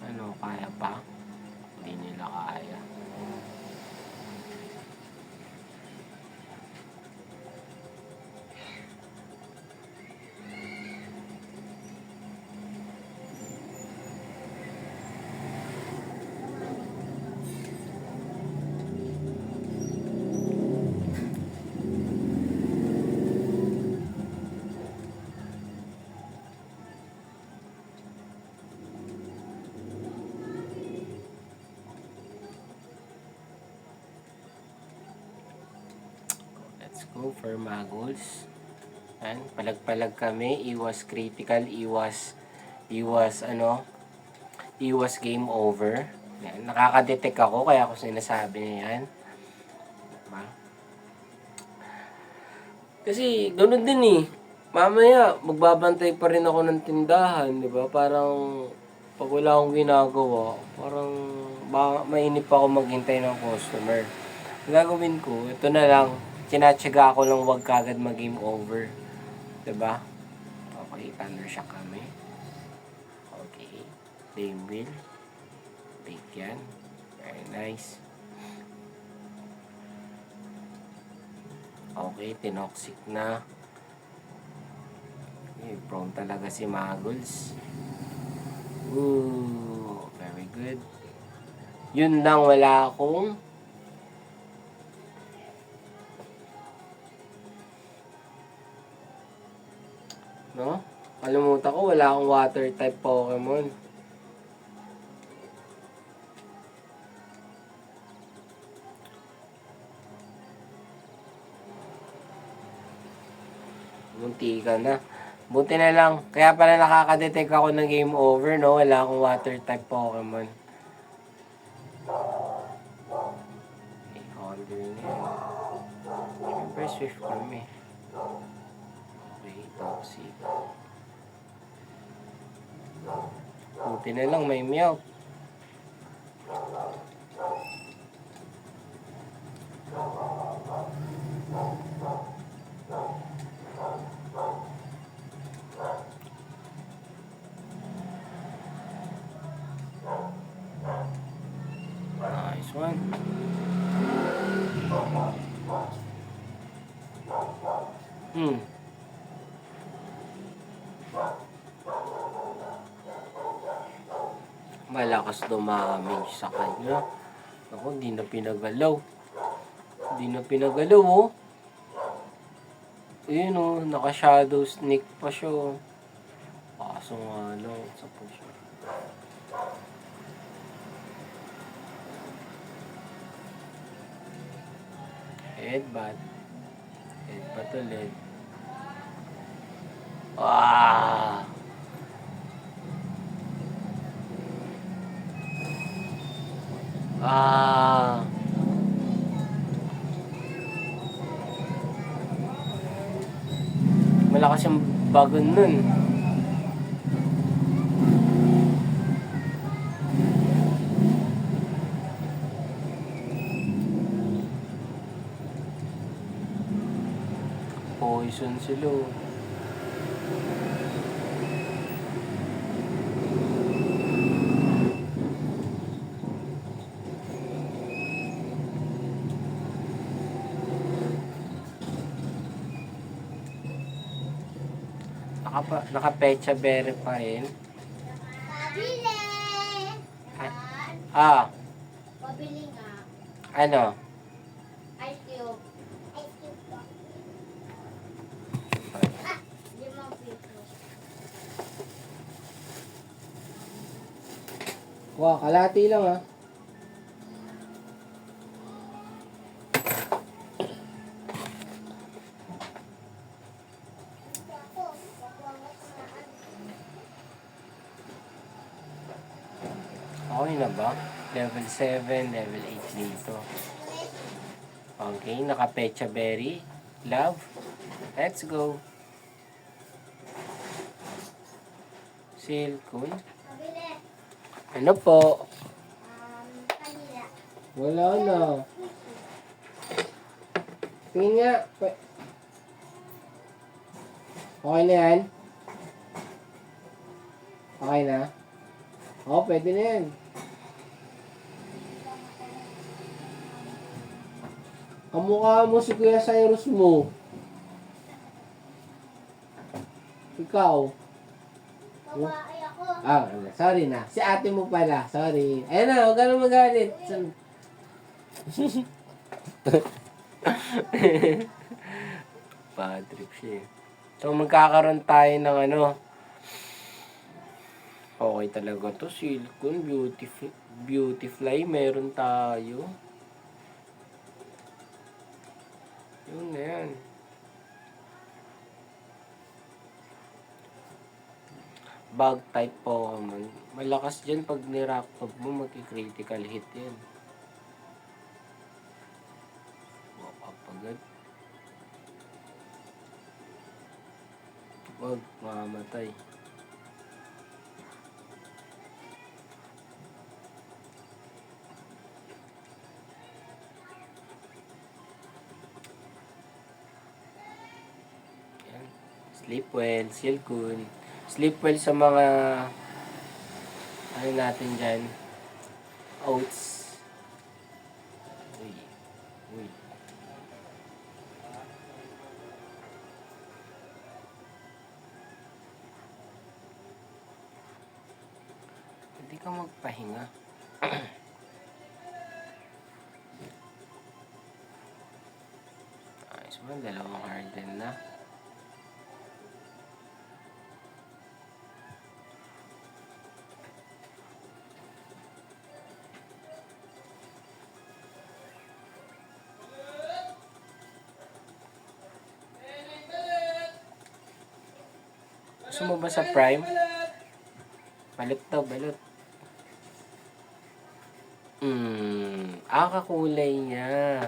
Ano, kaya pa? Hindi nila kaya. Go for Maguls. Yan, palag-palag kami. Iwas critical, iwas game over. Yan, nakaka-detect ako, kaya ako sinasabi niya yan. Diba? Kasi, ganun din eh. Mamaya, magbabantay pa rin ako ng tindahan, di ba? Parang, pag wala akong ginagawa, parang, mainip ako maghintay ng customer. Ang gagawin ko, ito na lang, tinatsaga ko lang wag kagad mag-game over. Di ba? Okay, thunder shock kami. Okay. Flame wheel. Bake yan. Very nice. Okay, tinoxic na. Okay, prone talaga si Maguls. Ooh, very good. Yun lang, wala akong no? Kalimutan ko, wala akong water type Pokemon. Munti ka na. Buti na lang. Kaya pala nakaka-detect ako ng game over, no? Wala akong water type Pokemon. Okay, Condor na yan. Siyempre, Swift kami. Okay, Toxic. Buti na lang, may Meowth. Nice one. Malakas dumamage sa kanya. Ako, di na pinagalaw. Di na pinagalaw, oh. Ayun, oh. Naka-shadow sneak pa siya, oh. Kaso nga lang, sa po siya. Headbutt. Headbutt ulit. Ah! Ah! Malakas yung bagon nun. Poison sila, oh. Naka-pecha berry pa rin. Pabili! Ah, Pabili nga. ano? Ice cube. Ice cube po. 5 pesos. Wow, kalahati lang, ah. Okay na ba? Level 7, level 8 dito. Okay, naka-pecha berry. Love. Let's go. Silcoon. Pabili. Ano po? Kanila. Wala na. Tingin nga. Okay na yan? Okay na? Oo, pwede na yan. Kamukha mo si Kuya Cyrus mo. Ikaw. Babae ako. Ah, sorry na. Si ate mo pala. Sorry. Ayun na, huwag ka na magalit. Bad trip siya eh. So, magkakaroon tayo ng ano. Okay talaga to. Silcoon, Beautifly. Meron tayo. Yun na yan. bug type Pokemon, malakas dyan pag niraktob mo, magki-critical hit yan. Walk up agad. Wag, mamamatay. Yan. Sleep well, Silcoon. Sleep well sa mga ano natin dyan, oats. Uy, uy. Hindi ka magpahinga. Ayos mo, dalawang harden na. Gusto mo ba sa Prime? Balot daw, balot. Kakulay niya.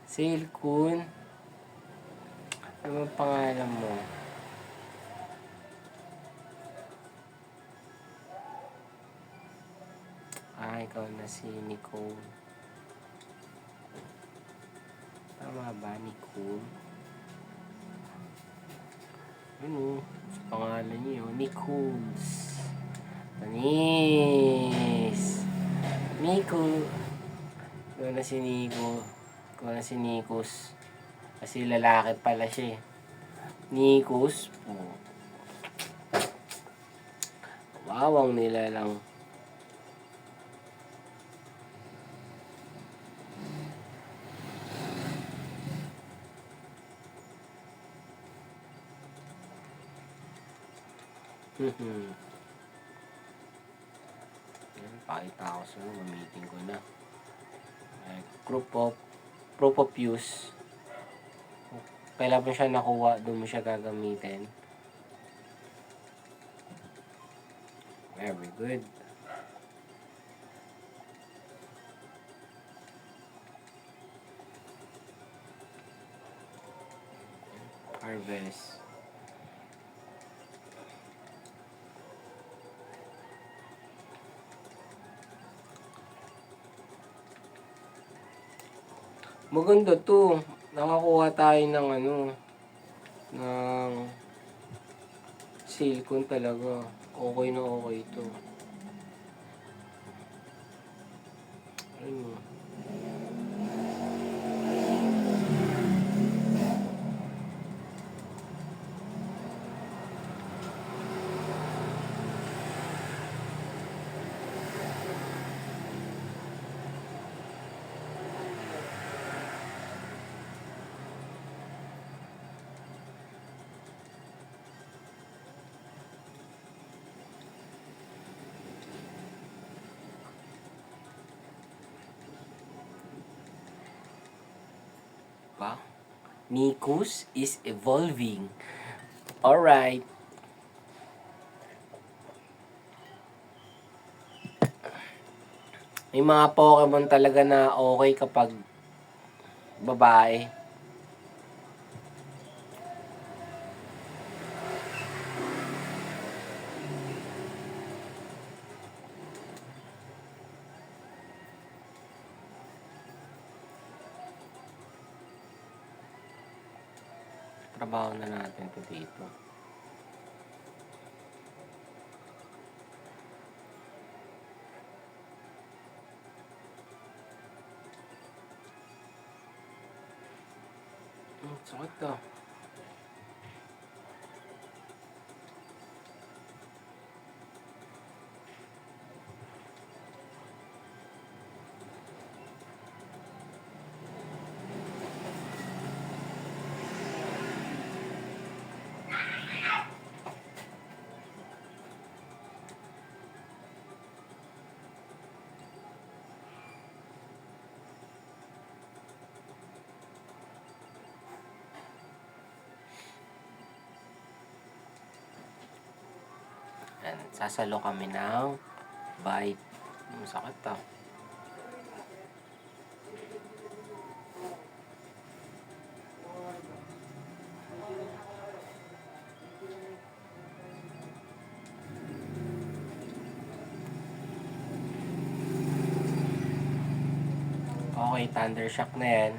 Silcoon. Ano ang pangalan mo? Ikaw na si Nicole. Tama ba, Nicole? Ano? Sa pangalan niyo, Nichols. Tanis! Nico. Ikaw na si Nico. Ikaw na si Nikos. Kasi lalaki pala siya eh. Nikos. Wawang nila lang. Yan, pakita ko sa meeting ko na. Proof of use. Kailan mo siya nakuha, doon mo siya gagamitin. Very good. Harvest. Maganda to. Nakakuha tayo ng ng Silcoon talaga. Okay na okay to. Ayun. Wow. Nikos is evolving. Alright. May mga Pokemon talaga na okay kapag babae. Trabaho na natin ito dito. Sakit to. Yan, sasalo kami ng bite. Masakit to. Okay, thunder shock na yan.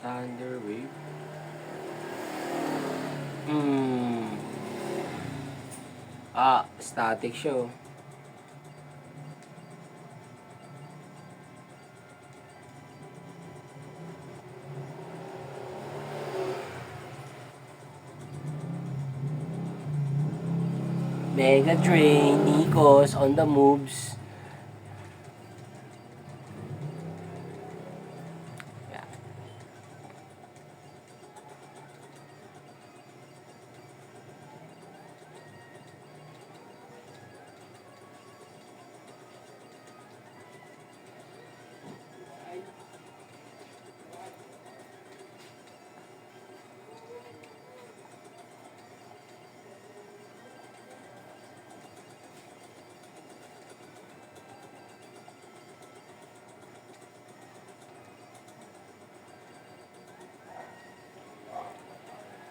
Thunder wave. Static show. Mega Train, Nikos on the moves. Yeah.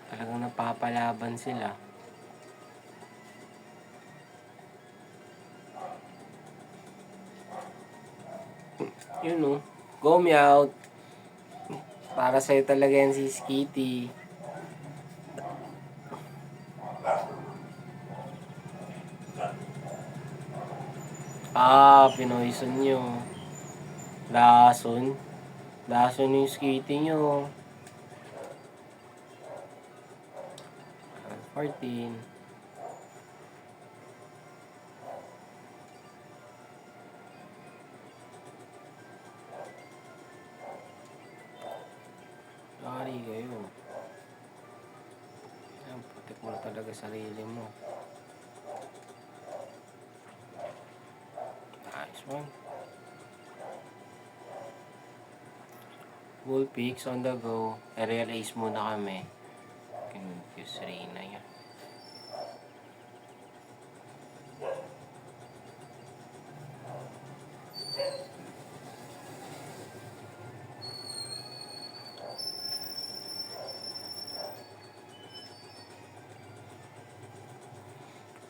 Talagang napapalaban sila. Yun o. Go Meowth. Para sa'yo talaga yan si Skitty. Pinoison nyo. Lason. Lason yung Skitty nyo. 14. Sorry kayo. Ayan, protect mo na talaga sarili mo. Nice one. Vulpix on the go. Aerial Ace muna kami. Confuse Reyna yan.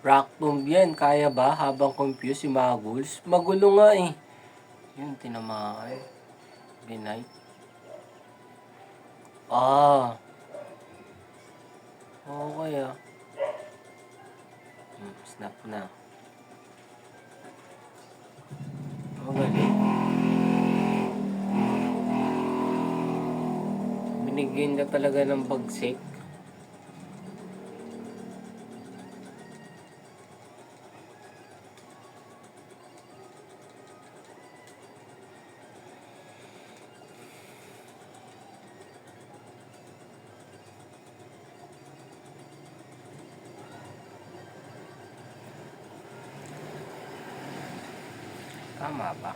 Rock Tomb yan. Kaya ba habang confused si Maguls? Magulo nga eh. Yun, tinamaan. Binite. Okay ah. Snap na. Galing. Binigyan niya talaga ng bagsik. Tama ba?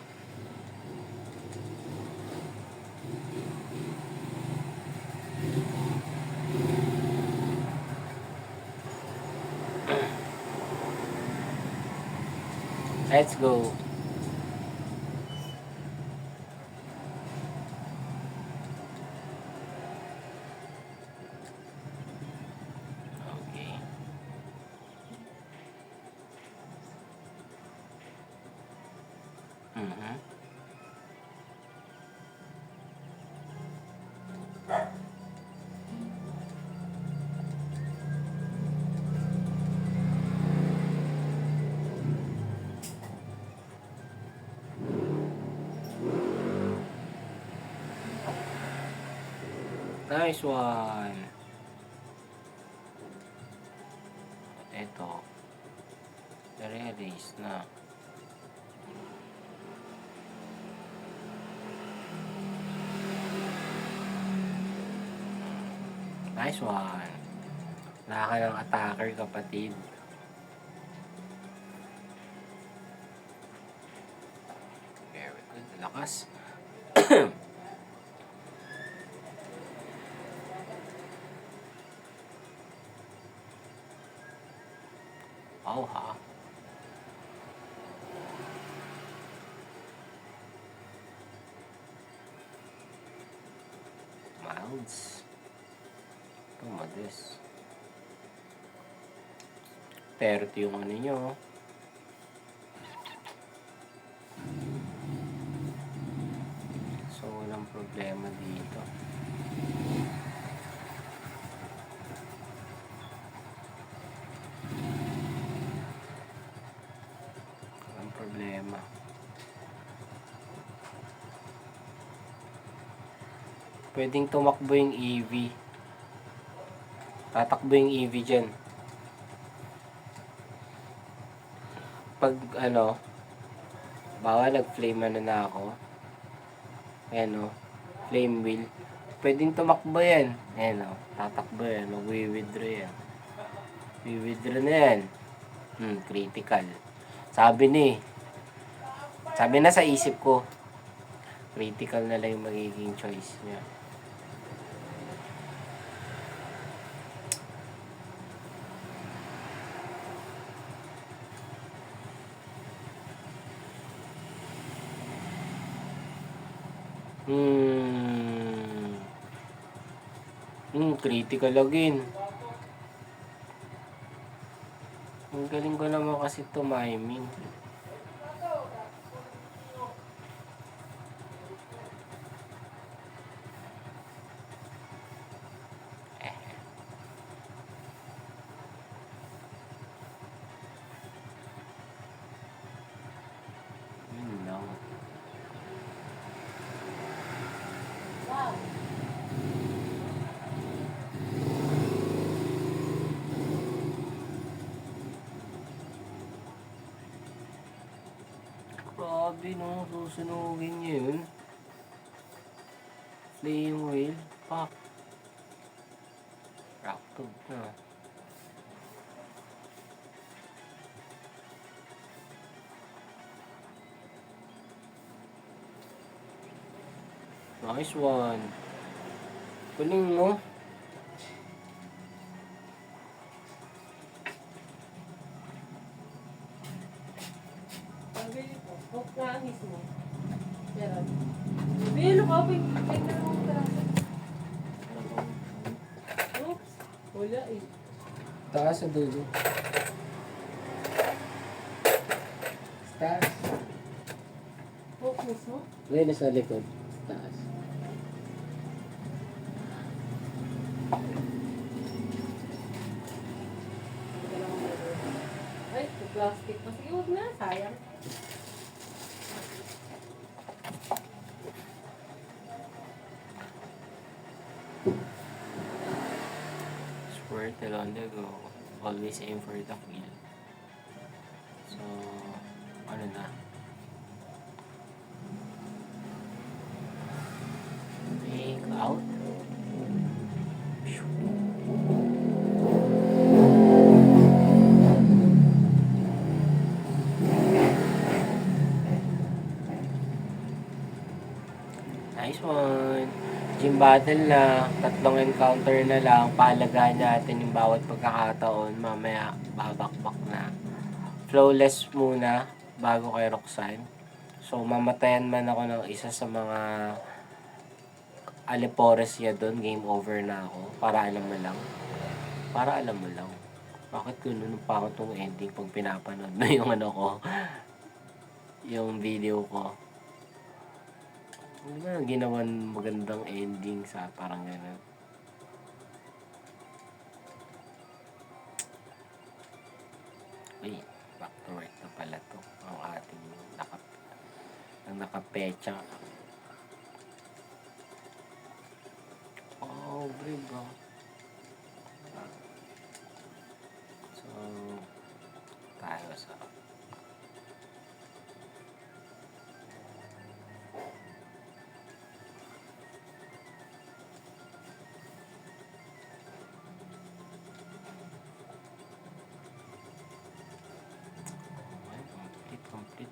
Let's go. Okay. Nice one. Ito. Nare-erase na. Nice one. Wala ka ng attacker, kapatid. Lakas. Wow, ha? Miles. Ito, modest. Pero ito yung ano nyo. So, walang problema dito. Walang problema. Pwedeng tumakbo yung EV. Tatakbo yung EV dyan. Pag ano, bawa nag-flame ano na ako. Ayan o, flame wheel. Pwedeng tumakbo yan. Ayan o, tatakbo yan. Mag-withdraw yan. Withdraw na yan. Critical. Sabi na sa isip ko, critical na lang yung magiging choice niya. Critical again. Ang galing ko naman kasi tumiming. Yun lang. Wow. Grabe no, susunugin niya yun. Playing wheel, pak. Rocked na. Nice one. Galing mo. Ang galing po. Huwag langis mo. Pero, bilo ka, may dalawang peraso. Oops, wala eh. Taas sa dulo. Taas. Focus mo. Ngayon sa likod. Taas. Ay, plastic pa. Sige, huwag na. Sayang. Squirt on the go. Always aim for the wheel. So, ano na? Take out. Nice one. Gym battle na. Tatlong encounter na lang. Pahalagahan natin yung bawat pagkakataon. Mamaya, babakbak na. Flawless muna bago kay Roxanne. So, mamatayan man ako ng isa sa mga Alipores niya doon. Game over na ako. Para alam mo lang. Para alam mo lang. Bakit ganun pa ako tong ending pag pinapanood na yung ano ko? Yung video ko. Hindi ba ginawan magandang ending sa parang gano'n? Ay, back to work na pala to. Ang ating nakapecha. Oh, brave ba? So, tayo sa complete.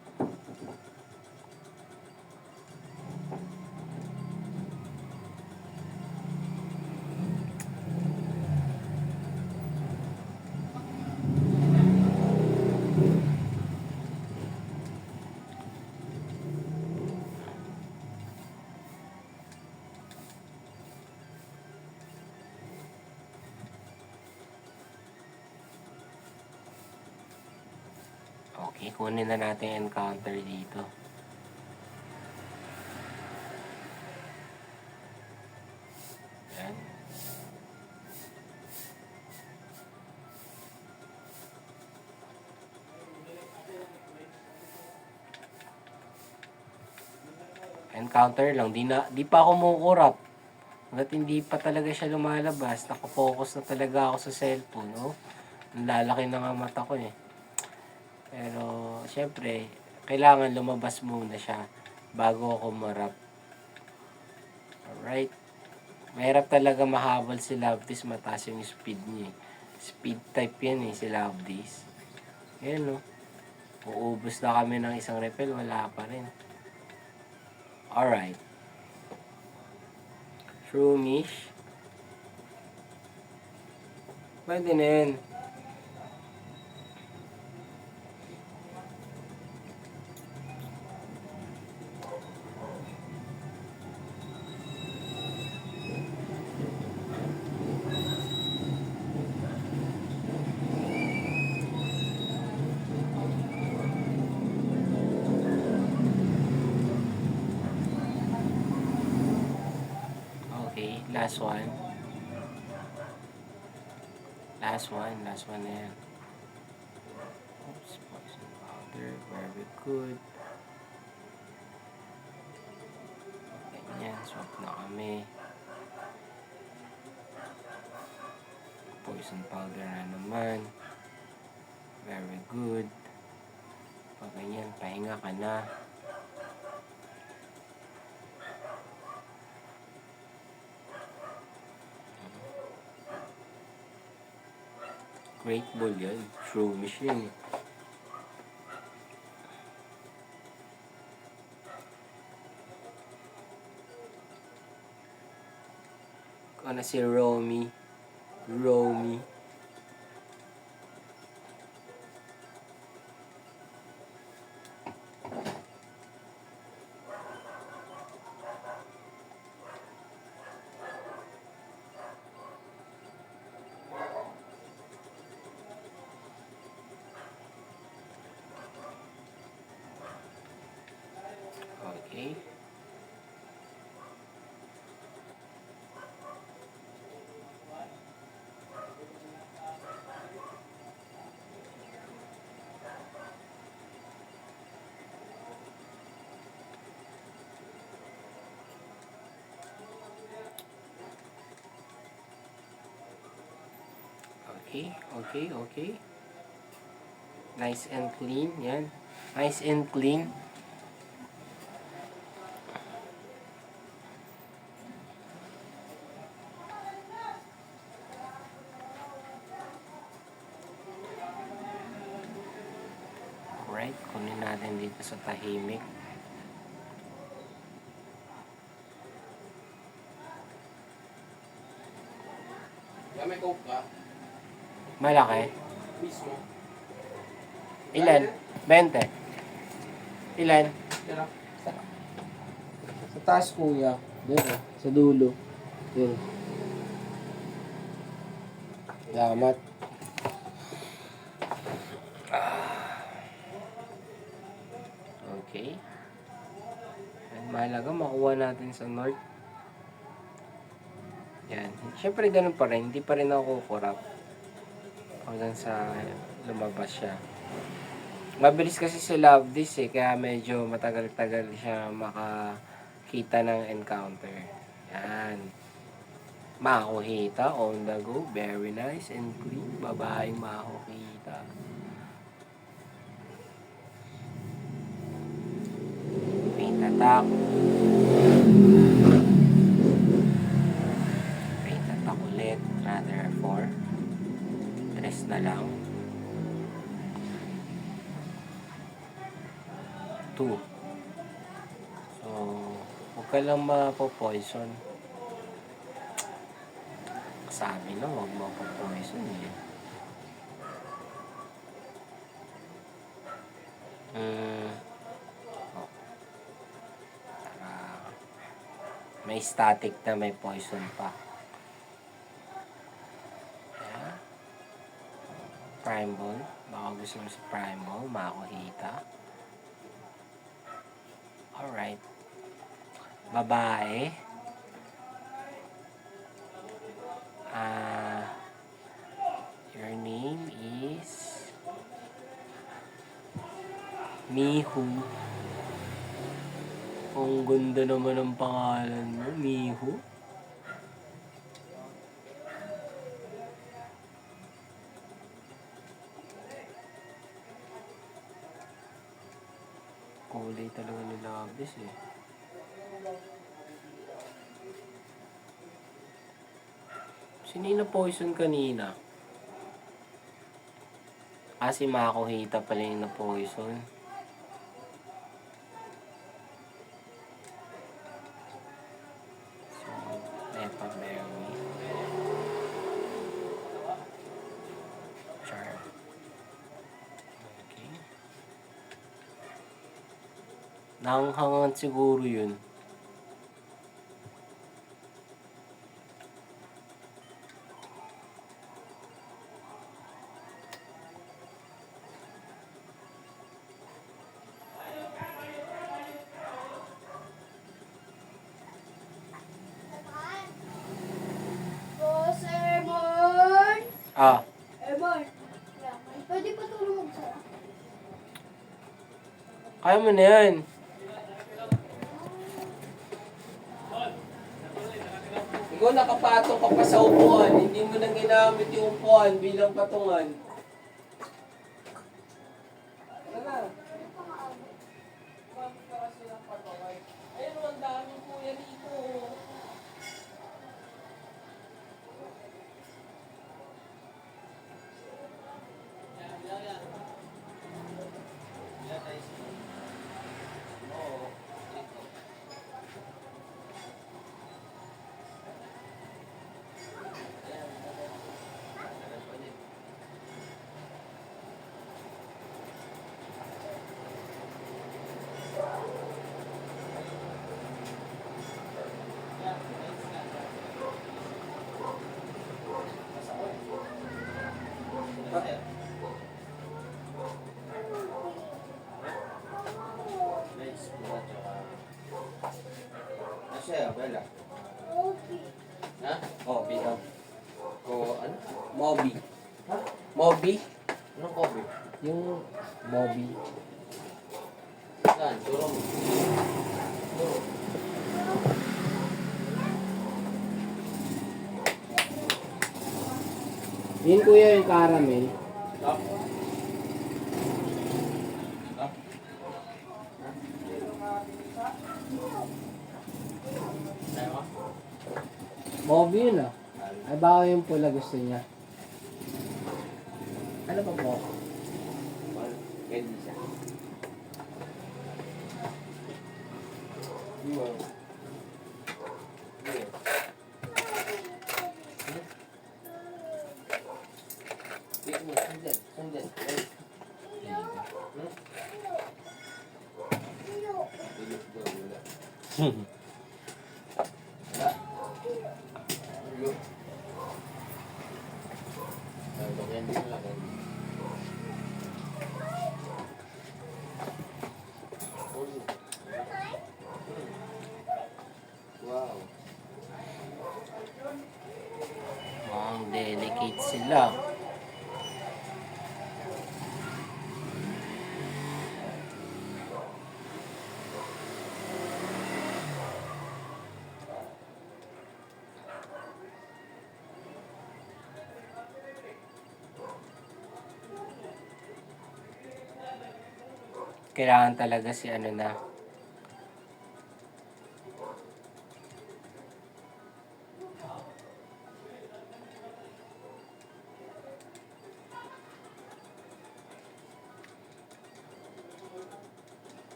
Okay, kunin na natin yung encounter dito. Yan. Encounter lang, di pa ako kumukurap. Hanggat hindi pa talaga siya lumalabas, nakafocus na talaga ako sa cellphone, no? Ang lalaki na nga mata ko eh. Pero, syempre, kailangan lumabas muna siya bago ako marap. Alright. Mahirap talaga mahabol si Lovedis, mataas yung speed niya eh. Speed type yan eh, si Lovedis. Ayan no. Uubos na kami ng isang refill, wala pa rin. Alright. Shroomish. Pwede na yun. Okay, last one. Last one na yan. Oops, poison powder, very good. Ganyan, swap na kami. Poison powder na naman. Very good. Pag ganyan, pahinga ka na. Great ball yan. Shroomish yun. Kung na si Romy. Okay. Okay. Nice and clean, yan. Nice and clean. Alright, kunin natin dito sa tahimik. May coke ka? Malaki. Mismo. Ilan? 20. Ilan? Tira. Sa taas kuya. Dito. Sa dulo. Dito. Salamat. Okay. Ang mahalaga makuha natin sa north. Yan. Siyempre ganun pa rin. Hindi pa rin ako kukurap. Hanggang sa lumabas siya. Mabilis kasi si Lovedis eh. Kaya medyo matagal-tagal siya makakita ng encounter. Yan. Makuhita on the go. Very nice and clean. Babaeng makuhita. Paint attack. Paint attack ulit. Rather 4. Rest na lang. 2. So, huwag ka lang mapopoison. Sabi na, huwag mapopoison eh. Oh. May static na may poison pa. Yeah. Prime ball. Baka Baka gusto mo sa Primo, Makuhita. Alright. Babae. Your name is Mihu. Ang ganda naman ng pangalan mo, Mihu. Kulay talaga ni Labis eh. Sinina poison kanina? Si Makuhita pala yung na-poison. So, eto, bear me. Charm. Okay. Nanghangan siguro yun. Boss Emon! Emon! Pwede pa tulong magsara? Kaya mo na yan. Ikaw nakapatong ka pa sa upuan, hindi mo na ginamit yung upuan bilang patungan. Wala. Bakit ka kasi ng patungan? Ayun, ang daming kuya dito. Siya, Bella. Ha? Moby daw. Ano? Moby. Moby? Anong coffee? Yung Moby. Saan? Turo mo. Turo. Yun kuya yung caramel. Stop. Stop. Tayo ka? Moby yun ah. Ay baka yung pula gusto niya. Ano ba mo? Pwede siya. Sandyan. Wow. Mukhang delicate sila. Kailangan talaga si ano na.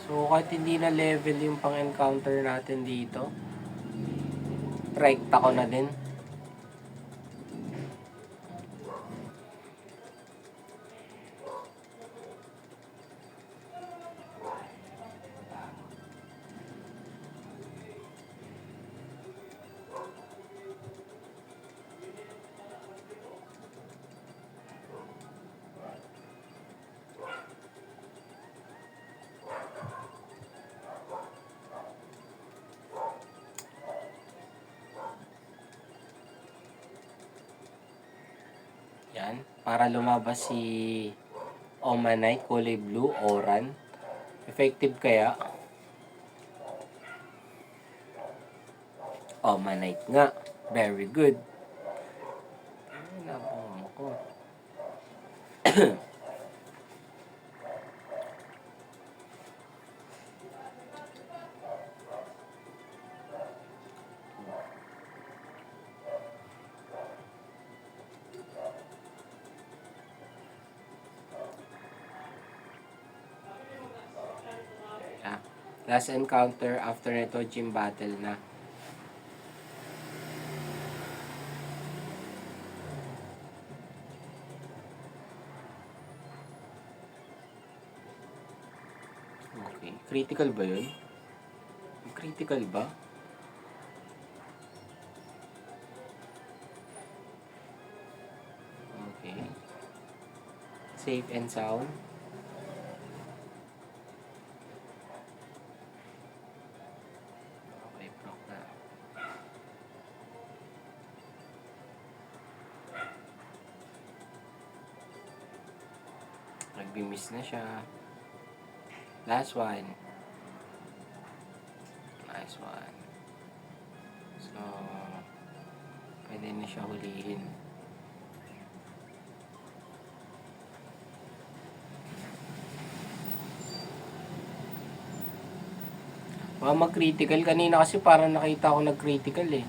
So, kahit hindi na level yung pang-encounter natin dito, rekta ko na din. Yan. Para lumabas si Omanite, kulay blue, oran. Effective kaya? Omanite nga. Very good. Ay, nabango ko. Ah, last encounter after nito gym battle na. Okay. Critical ba yun? Critical ba? Okay. Safe and sound. Okay, proc na. Nagbi-miss na siya. Last one. Nice one. So, pwede na siya hulihin. Baka mag-critical. Kanina kasi parang nakita ko nag-critical eh.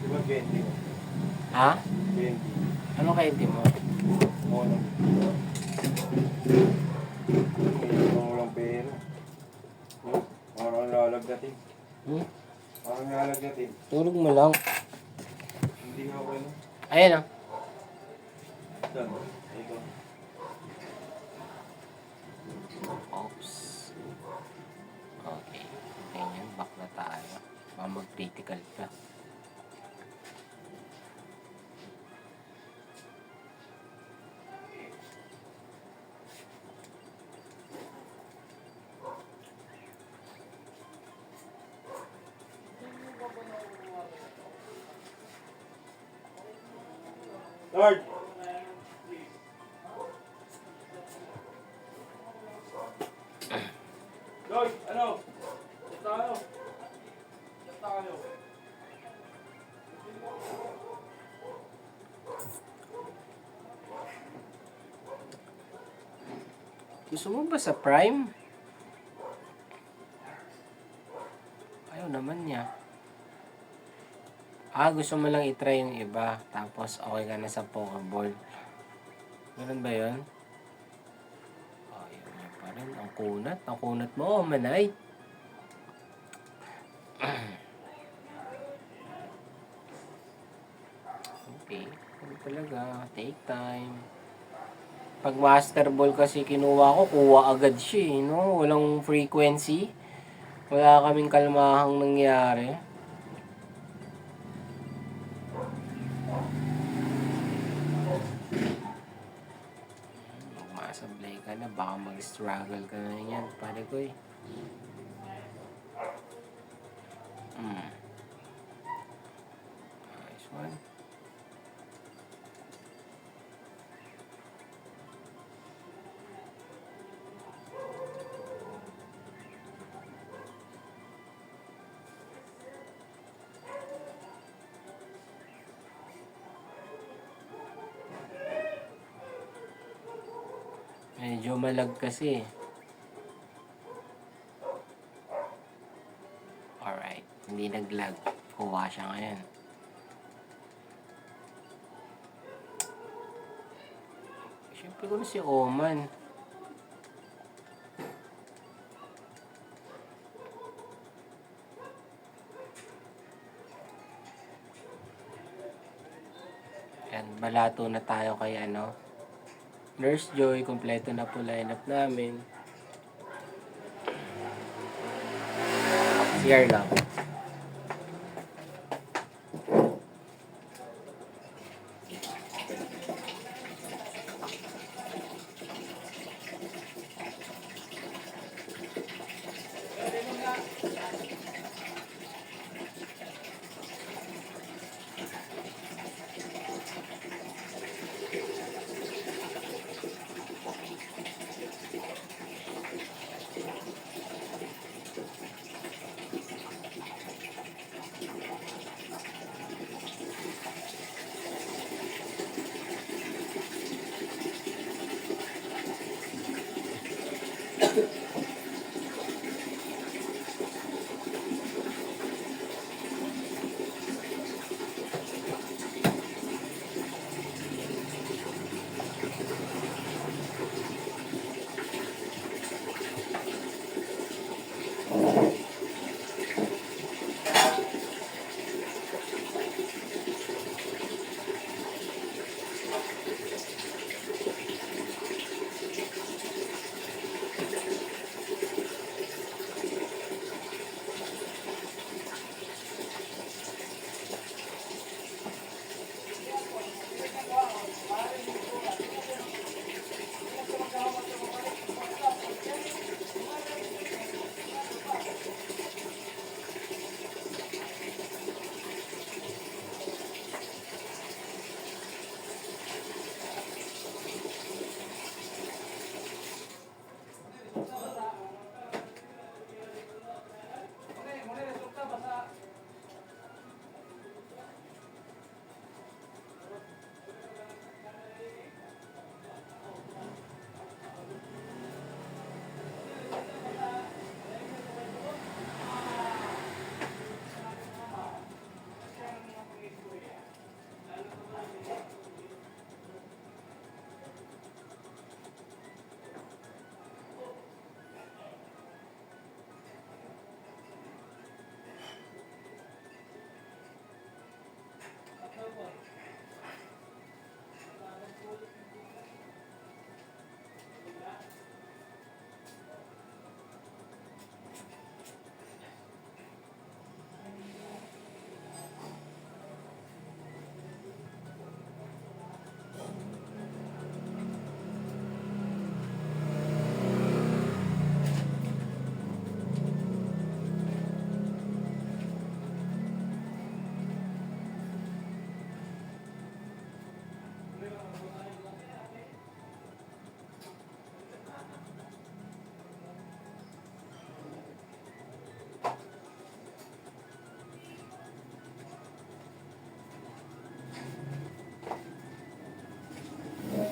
Di ba candy mo? Ha? Candy. Ano candy mo? Walang walang pera. Parang lalagnatin. Hmm? Parang lalagnatin. Tulog mo lang. Hindi nga ako ano. Ayan ah. Saan? Ikaw. Oops. Okay. Ganyan, back na tayo. Baka mag-critical ka. Lord! Lord, ano? Ito tayo. Ito tayo. Gusto mo ba sa Prime? Ayaw naman niya. Gusto mo lang itry yung iba. Tapos okay ka na sa Pokeball. Ganun ba yun? Ayaw niya pa rin. Ang kunat. Ang kunat mo, Manay. Okay. Ano talaga? Take time. Pag Master Ball kasi kinuha ko, kuha agad siya eh, no? Walang frequency. Wala kaming kalmahang nangyari. Magmasablay ka na, baka mag-struggle ka na yan, pare ko eh. Nice one. Medyo malag kasi. Alright. Hindi naglag. Kuha siya ngayon. Siyempre ko na si Oman. Yan. Balato na tayo kay ano. Nurse Joy, kompleto na po lineup namin. CR lang.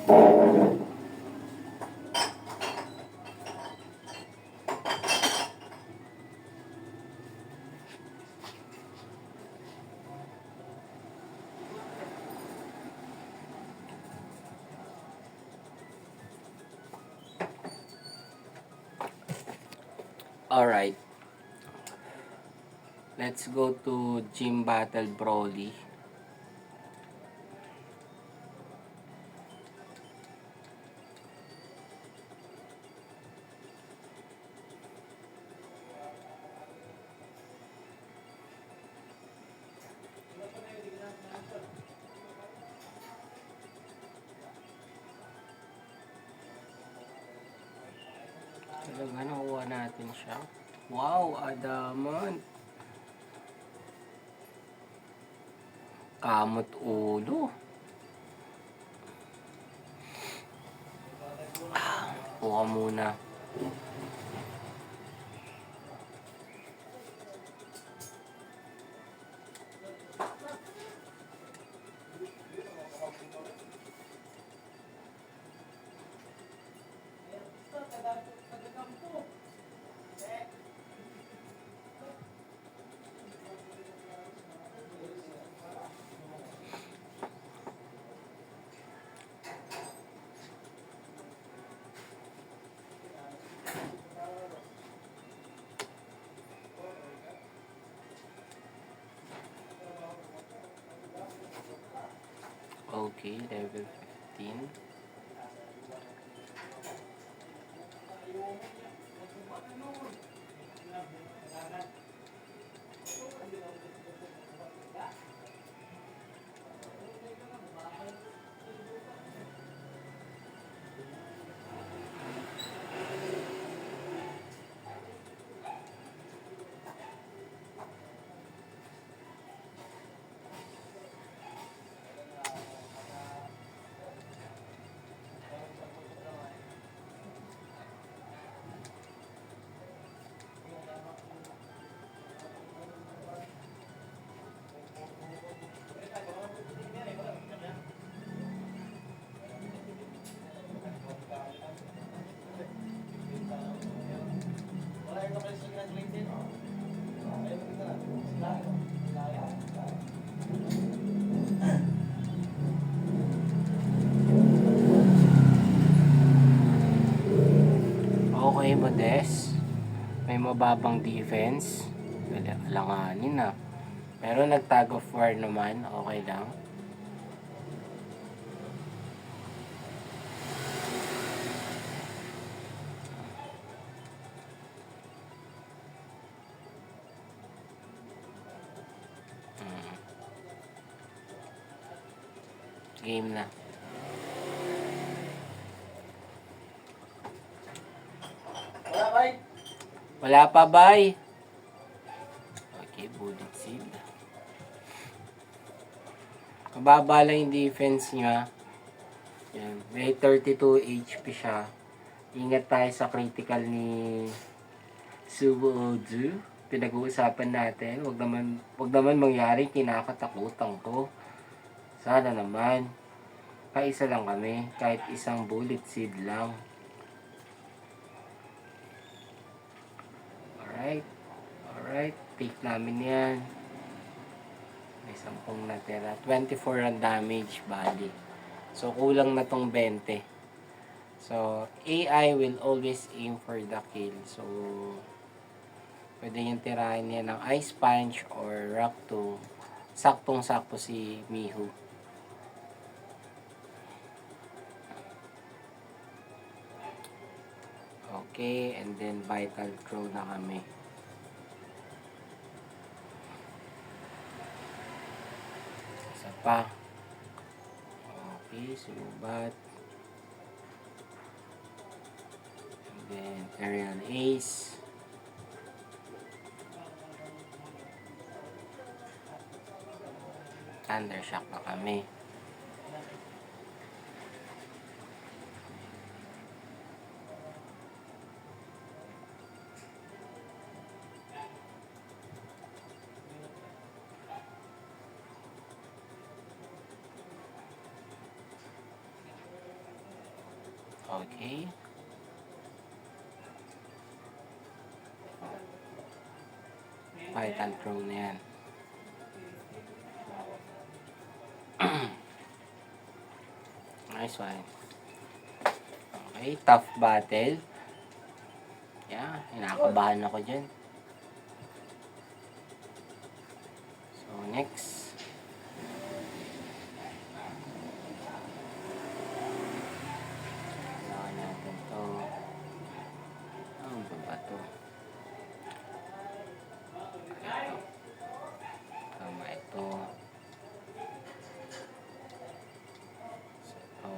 Alright. Let's go to Gym Battle Broly. Talaga nakuha natin siya. Wow, Adamant. Kamot ulo. Kuha muna. Okay, level 15. Okay, Modest. May mababang defense. Alanganin na. Pero nag-tag of war naman. Okay lang. Game na. Wala, bay. Wala pa, bye. Okay, bullet seed. Mababa lang yung defense niya. Yan. May 32 HP siya. Ingat tayo sa critical ni Subo Ozu. Pinag-uusapan natin. Wag naman mangyari kinakatakutan ko. Sana naman. Kaisa lang kami. Kahit isang bullet seed lang. Alright. Alright. Take namin yan. May 10 natira. 24 ang damage. Bali. So, kulang na tong 20. So, AI will always aim for the kill. So, pwede yung tirahin niya ng Ice Punch or Rock 2. Saktong-sakto si Miho. Okay, and then Vital Throw na kami. Isa pa. Okay, subat. And then Aerial Ace. Thundershock na kami. Okay. Vital throw na yan. Nice one. Okay, tough battle. Yeah, hinakabahan ako dyan. So, next. Kailangan natin to. Ano ba to? Ito. Tama ito. So, ito.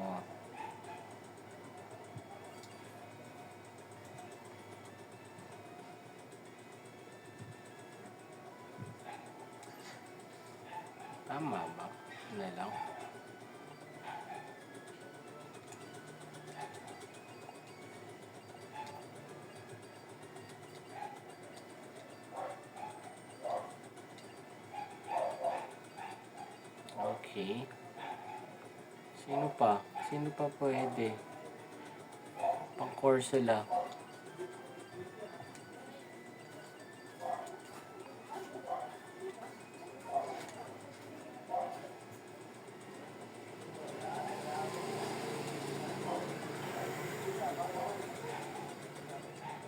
Tama ba? Ano lang? Okay. Sino pa? Sino pa pwede? Pang Corsola.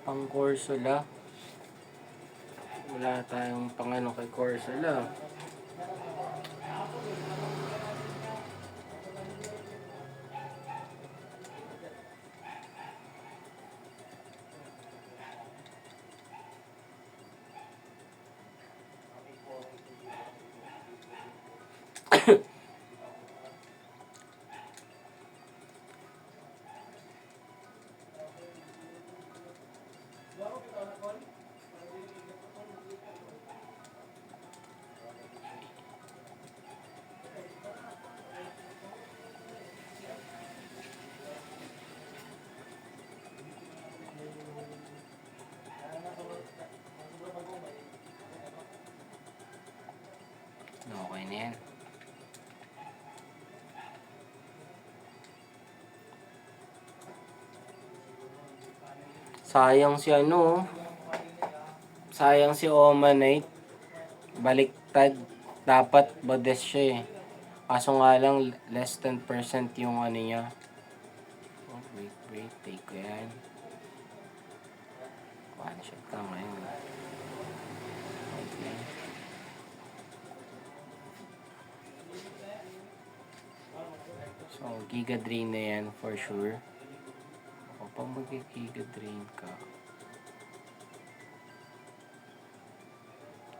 Pang Corsola. Wala tayong pang ano kay Corsola. Okay na yan. Sayang si ano. Sayang si Omanite. Baliktad. Dapat bades siya eh. Kaso nga lang less than percent yung ano niya. Oh, wait. Take ko yan. One shot ka ngayon. Okay. So, Giga Drain na yan for sure. O, pag mag-Giga Drain ka.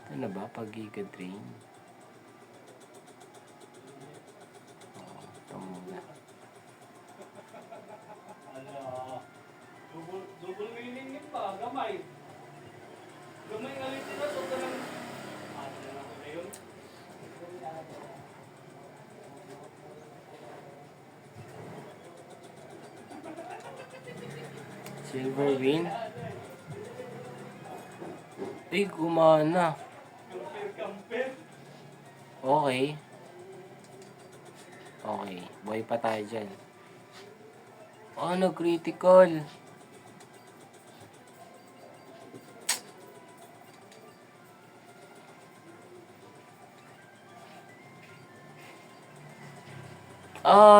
Ito na ba? Pag Giga Drain. O, ito muna. Double meaning yun pa, gamay. Gamay nga rin sila, so ito lang. Ano na ako na yun? Silver Win. Ay, gumana. Compare. Okay. Okay. Buhay pa tayo dyan. Oh, nag-critical.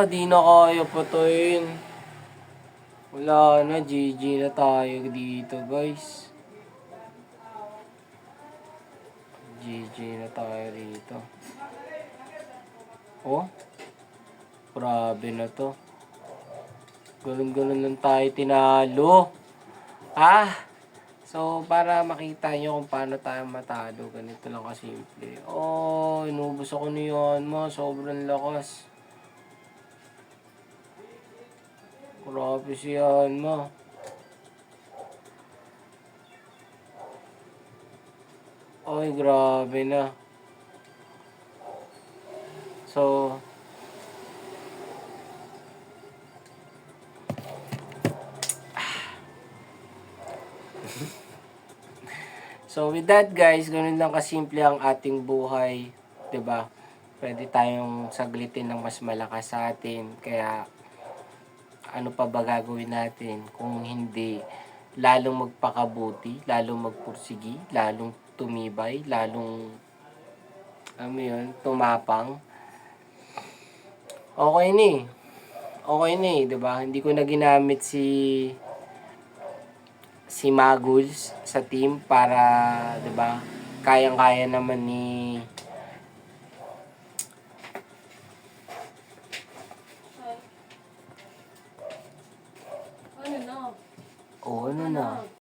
Di na kaya patayin. Wala na, GG na tayo dito, guys. GG na tayo dito. Oh, grabe na to. Ganun-ganun lang tayo tinalo. So, para makita nyo kung paano tayo matalo, ganito lang kasimple. Oh, inubos ako niyan mo. Sobrang lakas. Grabe siyan mo. Ay, grabe na. So, so with that guys, ganun lang kasimple ang ating buhay, 'di ba? Pwede tayong saglitin ng mas malakas sa atin, kaya ano pa ba gagawin natin kung hindi lalong magpakabuti, lalong magpursigi, lalong tumibay, lalong, alam mo yun, tumapang. Okay na eh. Okay na eh, 'di ba? Hindi ko na ginamit si Maguls sa team para, 'di ba? Kayang-kaya naman ni